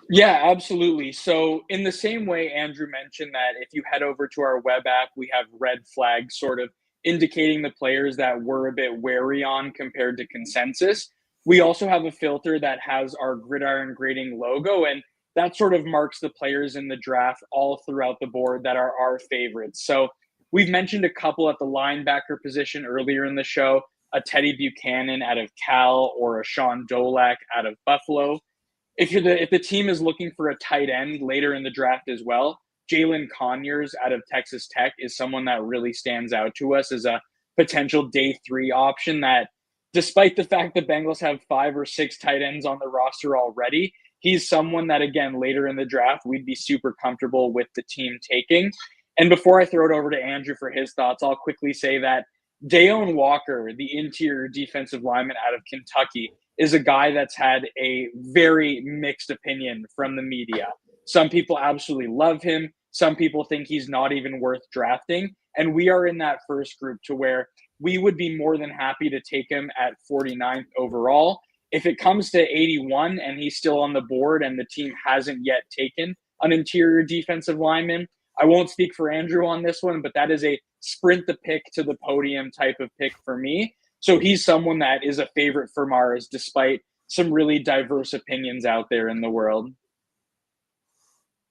Yeah, absolutely. So in the same way Andrew mentioned that if you head over to our web app, we have red flags sort of indicating the players that we're a bit wary on compared to consensus. We also have a filter that has our Gridiron Grading logo, and that sort of marks the players in the draft all throughout the board that are our favorites. So we've mentioned a couple at the linebacker position earlier in the show, a Teddy Buchanan out of Cal or a Sean Dolak out of Buffalo. If the team is looking for a tight end later in the draft as well, Jalen Conyers out of Texas Tech is someone that really stands out to us as a potential day 3 option that, despite the fact that Bengals have 5 or 6 tight ends on the roster already, he's someone that, again, later in the draft, we'd be super comfortable with the team taking. And before I throw it over to Andrew for his thoughts, I'll quickly say that Dayon Walker, the interior defensive lineman out of Kentucky, is a guy that's had a very mixed opinion from the media. Some people absolutely love him. Some people think he's not even worth drafting. And we are in that first group to where we would be more than happy to take him at 49th overall. If it comes to 81 and he's still on the board and the team hasn't yet taken an interior defensive lineman, I won't speak for Andrew on this one, but that is a sprint the pick to the podium type of pick for me. So he's someone that is a favorite for Mars, despite some really diverse opinions out there in the world.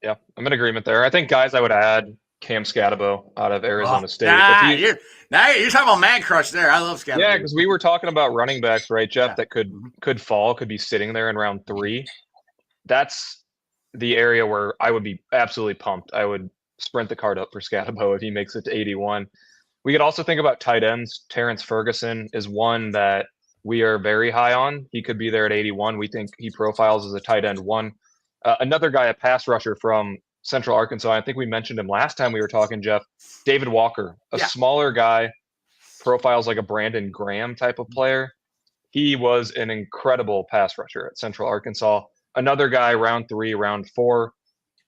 Yeah, I'm in agreement there. I think, guys, I would add Cam Scatabo out of Arizona State. You're talking about man crush there. I love Scatabo. Yeah, because we were talking about running backs, right, Jeff, that could fall, could be sitting there in round 3. That's the area where I would be absolutely pumped. I would sprint the card up for Scatabo if he makes it to 81. We could also think about tight ends. Terrence Ferguson is one that we are very high on. He could be there at 81. We think he profiles as a tight end 1. Another guy, a pass rusher from Central Arkansas. I think we mentioned him last time we were talking, Jeff. David Walker, a smaller guy, profiles like a Brandon Graham type of player. He was an incredible pass rusher at Central Arkansas. Another guy, round 3, round 4.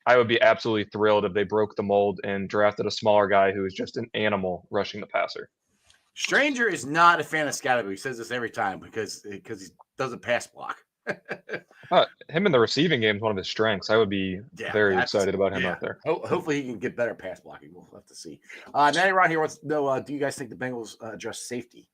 I would be absolutely thrilled if they broke the mold and drafted a smaller guy who is just an animal rushing the passer. Stranger is not a fan of Scatterby. He says this every time because he doesn't pass block. Him in the receiving game is one of his strengths. I would be very excited about him out there. Hopefully he can get better pass blocking. We'll have to see. Nanny Ron here wants to know, do you guys think the Bengals address safety?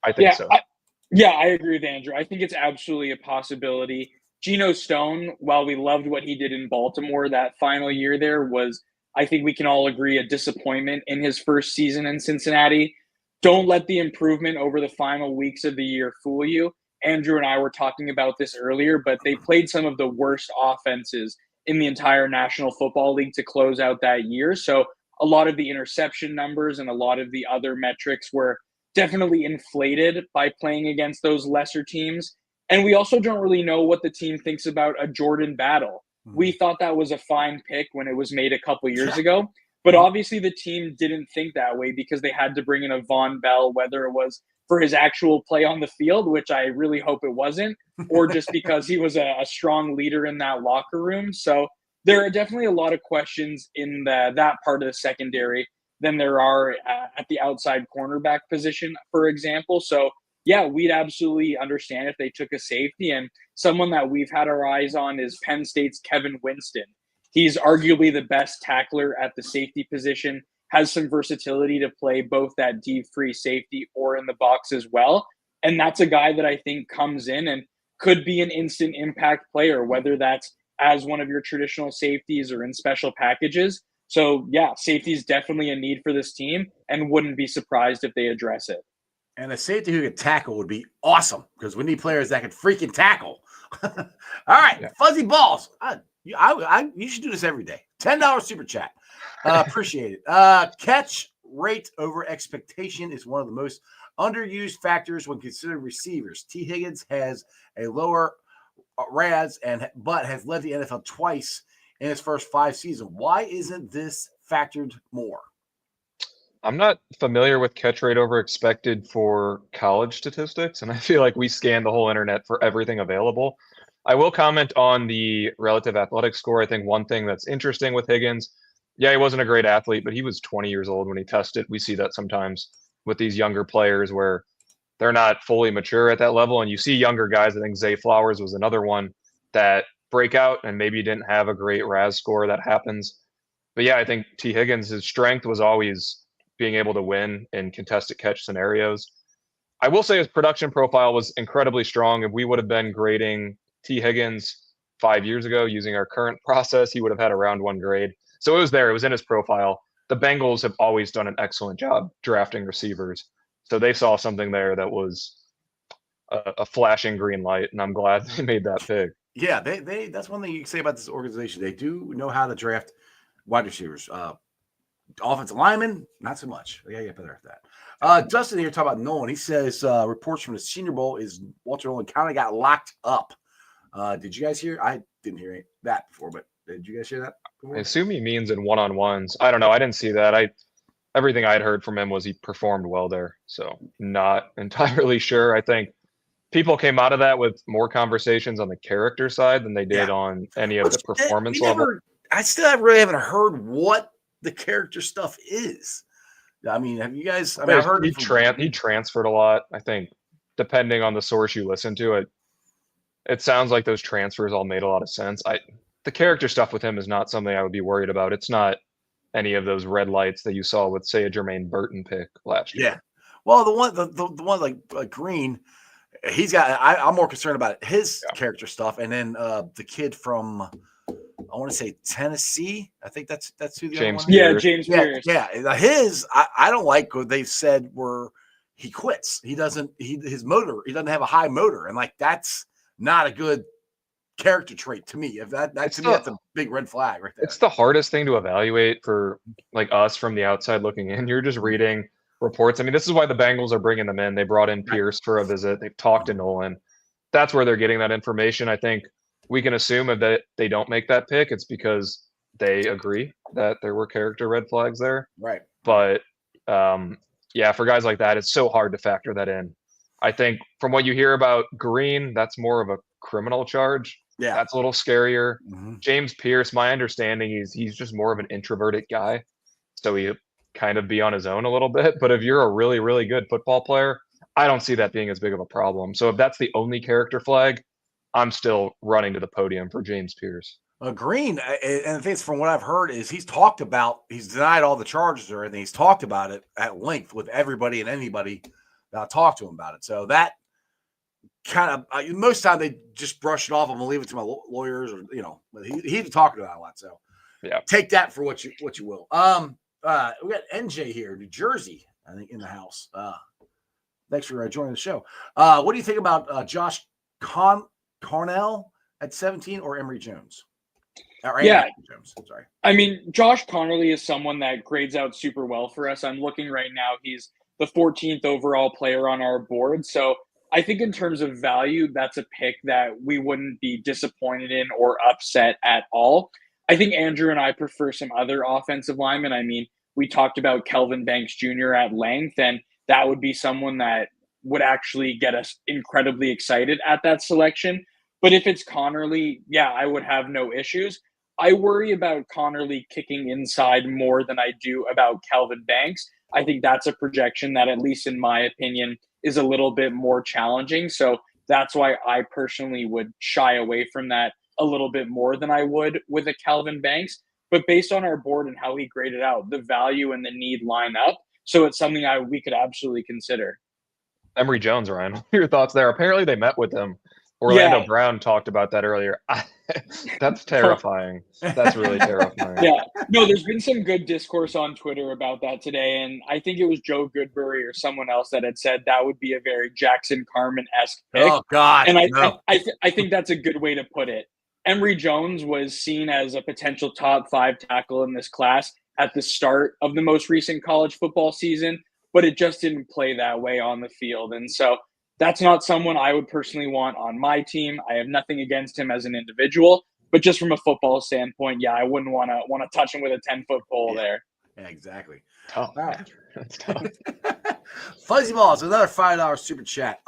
I think so. I agree with Andrew. I think it's absolutely a possibility. Geno Stone, while we loved what he did in Baltimore that final year there, was, I think we can all agree, a disappointment in his first season in Cincinnati. Don't let the improvement over the final weeks of the year fool you. Andrew and I were talking about this earlier, but they played some of the worst offenses in the entire National Football League to close out that year. So a lot of the interception numbers and a lot of the other metrics were definitely inflated by playing against those lesser teams. And we also don't really know what the team thinks about a Jordan Battle. We thought that was a fine pick when it was made a couple years ago, but obviously the team didn't think that way because they had to bring in a Von Bell, whether it was for his actual play on the field, which I really hope it wasn't, or just because he was a strong leader in that locker room. So there are definitely a lot of questions in that part of the secondary than there are at the outside cornerback position, for example. So yeah, we'd absolutely understand if they took a safety. And someone that we've had our eyes on is Penn State's Kevin Winston. He's arguably the best tackler at the safety position, has some versatility to play both that deep free safety or in the box as well. And that's a guy that I think comes in and could be an instant impact player, whether that's as one of your traditional safeties or in special packages. So yeah, safety is definitely a need for this team and wouldn't be surprised if they address it. And a safety who could tackle would be awesome because we need players that can freaking tackle. All right, Fuzzy Balls. You should do this every day. $10 super chat. Appreciate it. Catch rate over expectation is one of the most underused factors when considering receivers. T. Higgins has a lower RAS but has led the NFL twice in his first 5 seasons. Why isn't this factored more? I'm not familiar with catch rate over expected for college statistics, and I feel like we scan the whole internet for everything available. I will comment on the relative athletic score. I think one thing that's interesting with Higgins, yeah, he wasn't a great athlete, but he was 20 years old when he tested. We see that sometimes with these younger players where they're not fully mature at that level. And you see younger guys. I think Zay Flowers was another one that break out and maybe didn't have a great RAS score. That happens. But yeah, I think T. Higgins, his strength was always being able to win in contested catch scenarios. I will say his production profile was incredibly strong. If we would have been grading T. Higgins 5 years ago using our current process, he would have had a round 1 grade. So it was there. It was in his profile. The Bengals have always done an excellent job drafting receivers. So they saw something there that was a flashing green light, and I'm glad they made that pick. Yeah, they that's one thing you can say about this organization. They do know how to draft wide receivers. Offensive linemen, not so much. They gotta get better at that. Dustin here talking about Nolan. He says reports from the Senior Bowl is Walter Nolan kind of got locked up. Did you guys hear? I didn't hear that before, but did you guys hear that before? I assume he means in one-on-ones. I don't know. I didn't see that. Everything I'd heard from him was he performed well there. So not entirely sure. I think people came out of that with more conversations on the character side than they did on any of the performance level. I still really haven't heard what the character stuff is. I mean, have you guys? I mean, I've heard he transferred a lot. I think depending on the source you listen to, it sounds like those transfers all made a lot of sense. The character stuff with him is not something I would be worried about. It's not any of those red lights that you saw with, say, a Jermaine Burton pick last year. Yeah. Well, the one like Green, he's got. I'm more concerned about his character stuff, and then the kid from, I want to say Tennessee. I think that's who the James other one is. Pierce. James Pierce. Yeah. His, I don't like what they said where he quits. He doesn't have a high motor, and like that's not a good character trait to me. If that to me that's a big red flag right there. It's the hardest thing to evaluate for like us from the outside looking in. You're just reading reports. I mean, this is why the Bengals are bringing them in. They brought in Pierce for a visit. They've talked to Nolan. That's where they're getting that information. I think we can assume that they don't make that pick, it's because they agree that there were character red flags there. Right. But yeah, for guys like that, it's so hard to factor that in. I think from what you hear about Green, that's more of a criminal charge. Yeah. That's a little scarier. Mm-hmm. James Pierce, my understanding is he's just more of an introverted guy. So he kind of be on his own a little bit. But if you're a really, really good football player, I don't see that being as big of a problem. So if that's the only character flag, I'm still running to the podium for James Pierce. Green, and the thing is, from what I've heard, is he's denied all the charges or anything. He's talked about it at length with everybody and anybody that talked to him about it. So that kind of most of the time they just brush it off. I'm gonna leave it to my lawyers, or but he's talking about it a lot. So yeah, take that for what you will. We got NJ here, New Jersey, I think, in the house. Thanks for joining the show. What do you think about Josh Cornell at 17 or Emory Jones? Jones, sorry. I mean, Josh Connerly is someone that grades out super well for us. I'm looking right now. He's the 14th overall player on our board. So I think in terms of value, that's a pick that we wouldn't be disappointed in or upset at all. I think Andrew and I prefer some other offensive linemen. I mean, we talked about Kelvin Banks Jr. at length, and that would be someone that would actually get us incredibly excited at that selection. But if it's Connerly, yeah, I would have no issues. I worry about Connerly kicking inside more than I do about Kelvin Banks. I think that's a projection that, at least in my opinion, is a little bit more challenging. So that's why I personally would shy away from that a little bit more than I would with a Kelvin Banks. But based on our board and how he graded out, the value and the need line up. So it's something we could absolutely consider. Emory Jones, Ryan, what are your thoughts there? Apparently they met with him. Orlando Brown talked about that earlier. That's terrifying. That's really terrifying. Yeah. No, there's been some good discourse on Twitter about that today. And I think it was Joe Goodberry or someone else that had said that would be a very Jackson Carman-esque pick. Oh, God. And I think that's a good way to put it. Emory Jones was seen as a potential top 5 tackle in this class at the start of the most recent college football season, but it just didn't play that way on the field. And so that's not someone I would personally want on my team. I have nothing against him as an individual, but just from a football standpoint, yeah, I wouldn't want to touch him with a 10-foot pole there. Yeah, exactly. Tough. All right. That's tough. Fuzzy Balls, another $5 super chat.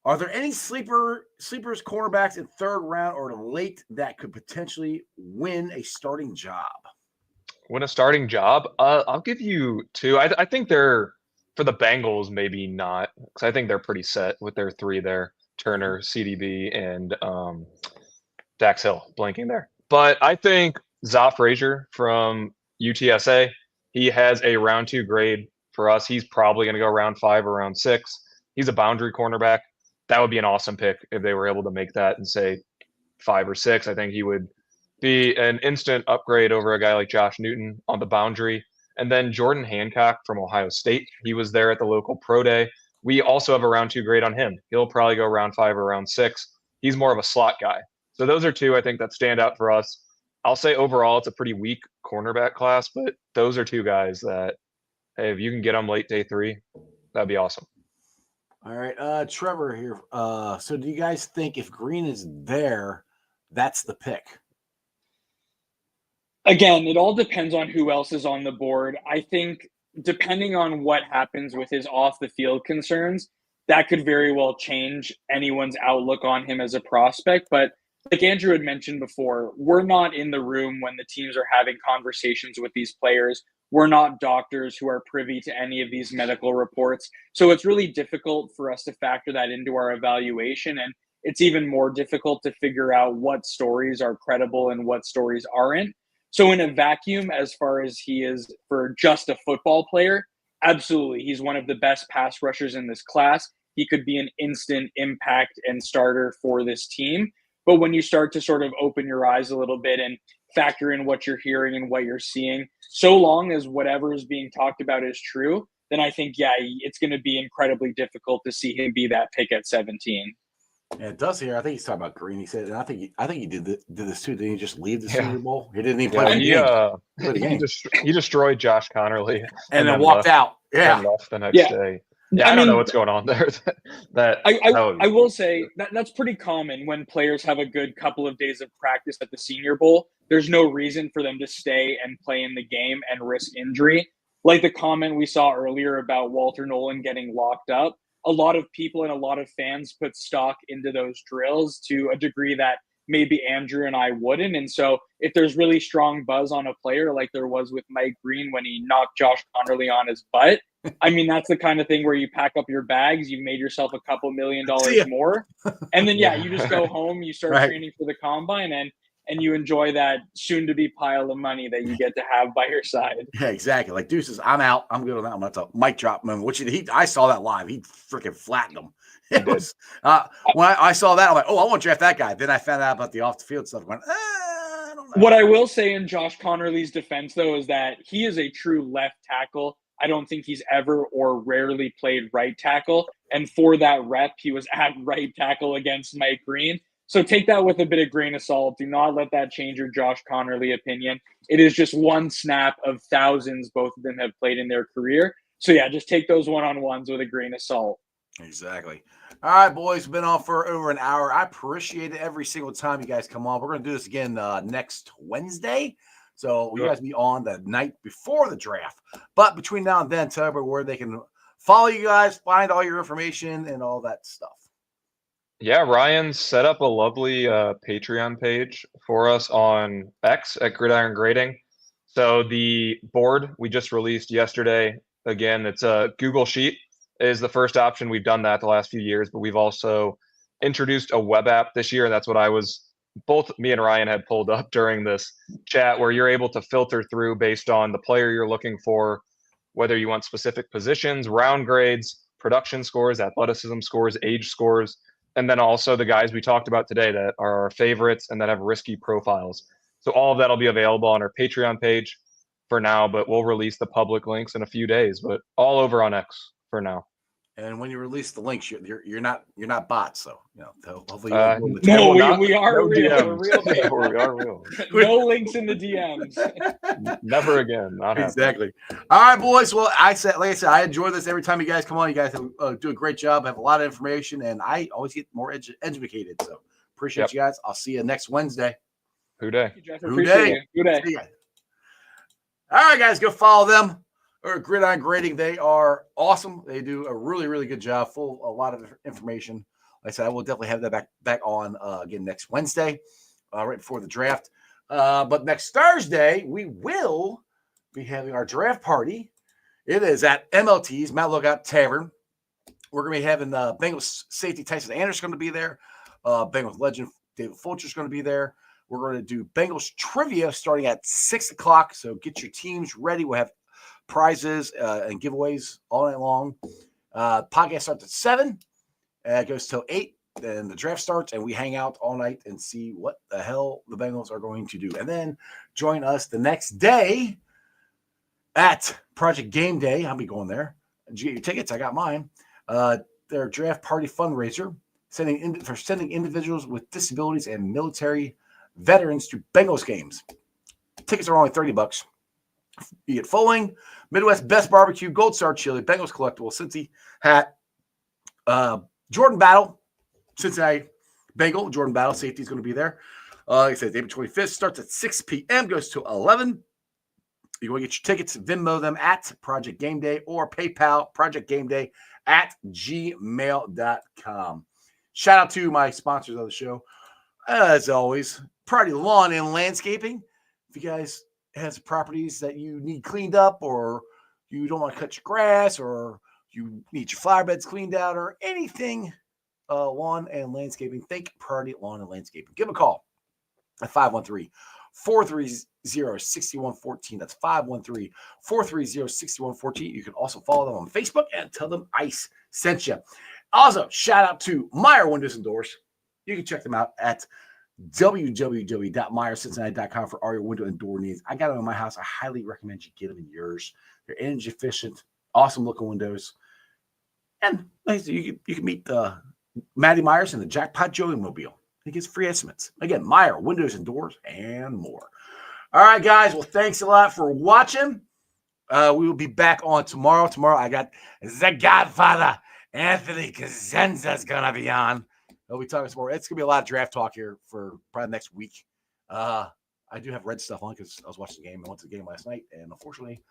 Are there any sleepers, cornerbacks in third round or late that could potentially win a starting job? Win a starting job? I'll give you two. I think they're for the Bengals, maybe not, because I think they're pretty set with their three there: Turner, CDB, and Dax Hill blanking there. But I think Za Frazier from UTSA, he has a round 2 grade for us. He's probably going to go round 5 or round 6. He's a boundary cornerback. That would be an awesome pick if they were able to make that and say 5 or 6. I think he would be an instant upgrade over a guy like Josh Newton on the boundary. And then Jordan Hancock from Ohio State. He was there at the local pro day. We also have a round 2 grade on him. He'll probably go round 5 or round 6. He's more of a slot guy. So those are two I think that stand out for us. I'll say overall it's a pretty weak cornerback class, but those are two guys that, hey, if you can get them late day 3, that'd be awesome. All right, Trevor here. So do you guys think if Green is there, that's the pick? Again, it all depends on who else is on the board. I think depending on what happens with his off the field concerns, that could very well change anyone's outlook on him as a prospect. But like Andrew had mentioned before, we're not in the room when the teams are having conversations with these players. We're not doctors who are privy to any of these medical reports. So it's really difficult for us to factor that into our evaluation. And it's even more difficult to figure out what stories are credible and what stories aren't. So in a vacuum, as far as he is for just a football player, absolutely. He's one of the best pass rushers in this class. He could be an instant impact and starter for this team. But when you start to sort of open your eyes a little bit and factor in what you're hearing and what you're seeing, so long as whatever is being talked about is true, then I think, yeah, it's going to be incredibly difficult to see him be that pick at 17. Yeah, it does here. I think he's talking about Green. He said, and I think he did this too. Didn't he just leave the Senior Bowl? He didn't even play the game. He destroyed Josh Connerly and then walked out. Yeah, and left the next day. Yeah, I don't know what's going on there. I will say that's pretty common when players have a good couple of days of practice at the Senior Bowl. There's no reason for them to stay and play in the game and risk injury. Like the comment we saw earlier about Walter Nolan getting locked up, a lot of people and a lot of fans put stock into those drills to a degree that maybe Andrew and I wouldn't. And so if there's really strong buzz on a player like there was with Mike Green when he knocked Josh Connerly on his butt, I mean, that's the kind of thing where you pack up your bags, you've made yourself a couple $1 million more. And then, you just go home, you start training for the combine, and you enjoy that soon-to-be pile of money that you get to have by your side. Yeah, exactly. Like Deuces, I'm out. I'm good on that one. That's a mic drop moment. Which I saw that live. He freaking flattened him. It was when I saw that, I'm like, oh, I want to draft that guy. Then I found out about the off-the-field stuff. I went, I don't know. What I will say in Josh Connerly's defense, though, is that he is a true left tackle. I don't think he's ever or rarely played right tackle. And for that rep, he was at right tackle against Mike Green. So take that with a bit of grain of salt. Do not let that change your Josh Connerly opinion. It is just one snap of thousands both of them have played in their career. So, just take those one-on-ones with a grain of salt. Exactly. All right, boys. We've been on for over an hour. I appreciate it every single time you guys come on. We're going to do this again next Wednesday. So you guys be on the night before the draft. But between now and then, tell everybody where they can follow you guys, find all your information, and all that stuff. Yeah, Ryan set up a lovely Patreon page for us on X at Gridiron Grading. So the board we just released yesterday, again, it's a Google Sheet is the first option. We've done that the last few years, but we've also introduced a web app this year, and that's what both me and Ryan had pulled up during this chat, where you're able to filter through based on the player you're looking for, whether you want specific positions, round grades, production scores, athleticism scores, age scores, and then also the guys we talked about today that are our favorites and that have risky profiles. So all of that will be available on our Patreon page for now, but we'll release the public links in a few days, but all over on X for now. And when you release the links, you're not bots, so hopefully we are real. We are real. No links in the DMs. Never again. Not exactly. All right, boys. Well, like I said, I enjoy this every time you guys come on. You guys do a great job. Have a lot of information, and I always get more educated. So appreciate you guys. I'll see you next Wednesday. Who day? Who day? All right, guys, go follow them. Or Gridiron Grading. They are awesome. They do a really, really good job, full of a lot of information Like I said, I will definitely have that back on again next Wednesday, right before the draft. But next Thursday, we will be having our draft party. It is at MLT's, Mount Lookout Tavern. We're going to be having Bengals safety Tyson Anderson going to be there. Bengals legend David Fulcher's going to be there. We're going to do Bengals trivia starting at 6 o'clock. So get your teams ready. We'll have prizes and giveaways all night long. Podcast starts at 7. It goes till 8. Then the draft starts, and we hang out all night and see what the hell the Bengals are going to do. And then join us the next day at Project Game Day. I'll be going there. Did you get your tickets? I got mine. Their draft party fundraiser, sending individuals with disabilities and military veterans to Bengals games. Tickets are only $30. You get Foaling, Midwest Best Barbecue, Gold Star Chili, Bengals Collectible, Cincy hat, Jordan Battle, Cincinnati Bengal, Jordan Battle, safety is going to be there. Like I said, April 25th, starts at 6 p.m., goes to 11. You want to get your tickets, Venmo them at Project Game Day or PayPal, projectgameday@gmail.com. Shout out to my sponsors of the show. As always, Priority Lawn and Landscaping. If you guys have properties that you need cleaned up, or you don't want to cut your grass, or you need your flower beds cleaned out, or anything lawn and landscaping, think Priority Lawn and Landscaping. Give them a call at 513-430-6114. That's 513-430-6114. You can also follow them on Facebook and tell them ICE sent you. Also, shout out to Meyer Windows and Doors. You can check them out at www.meyercincinnati.com for all your window and door needs. I got them in my house. I highly recommend you get them in yours. They're energy efficient, awesome looking windows. And you can meet Matty Myers and the Jackpot Joey Mobile. He gets free estimates. Again, Meyer Windows and Doors and more. All right, guys. Well, thanks a lot for watching. We will be back on tomorrow. Tomorrow, I got the Godfather, Anthony Cosenza's going to be on. We'll be talking some more. It's going to be a lot of draft talk here for probably next week. I do have red stuff on because I was watching the game. I went to the game last night, and unfortunately,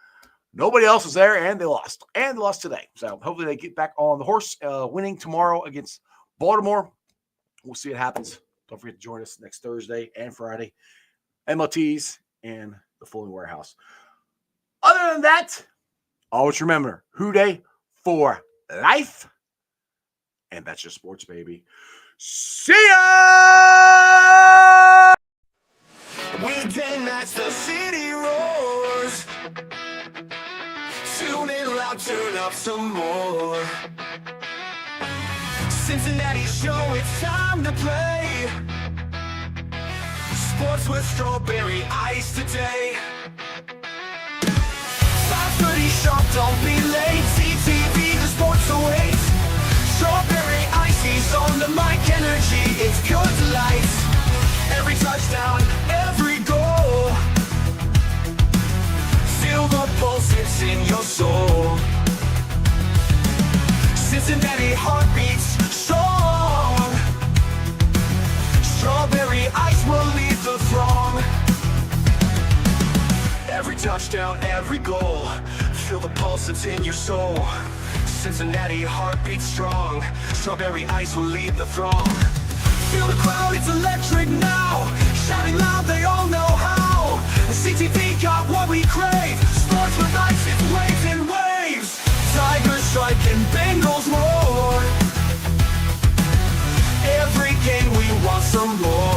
nobody else was there, and they lost. And they lost today. So hopefully they get back on the horse, winning tomorrow against Baltimore. We'll see what happens. Don't forget to join us next Thursday and Friday. MLTs and the Fulling Warehouse. Other than that, always remember, Who Dey for life. And that's your sports, baby. See ya! Weekday nights, the city roars. Tune in loud, turn up some more. Cincinnati show, it's time to play. Sports with strawberry ice today. 5:30 sharp, don't be late. CTV, the sports awaits. Strawberry ices on the mic, energy, it's good delight. Every touchdown, every goal. Feel the pulse, it's in your soul. Cincinnati heartbeats strong. Strawberry ice will lead the throng. Every touchdown, every goal. Feel the pulse, it's in your soul. Cincinnati heartbeats strong. Strawberry ice will lead the throng. Feel the crowd, it's electric now. Shouting loud, they all know how. The CTV got what we crave. Sports with ice, it's waves and waves. Tigers strike and Bengals roar. Every game we want some more.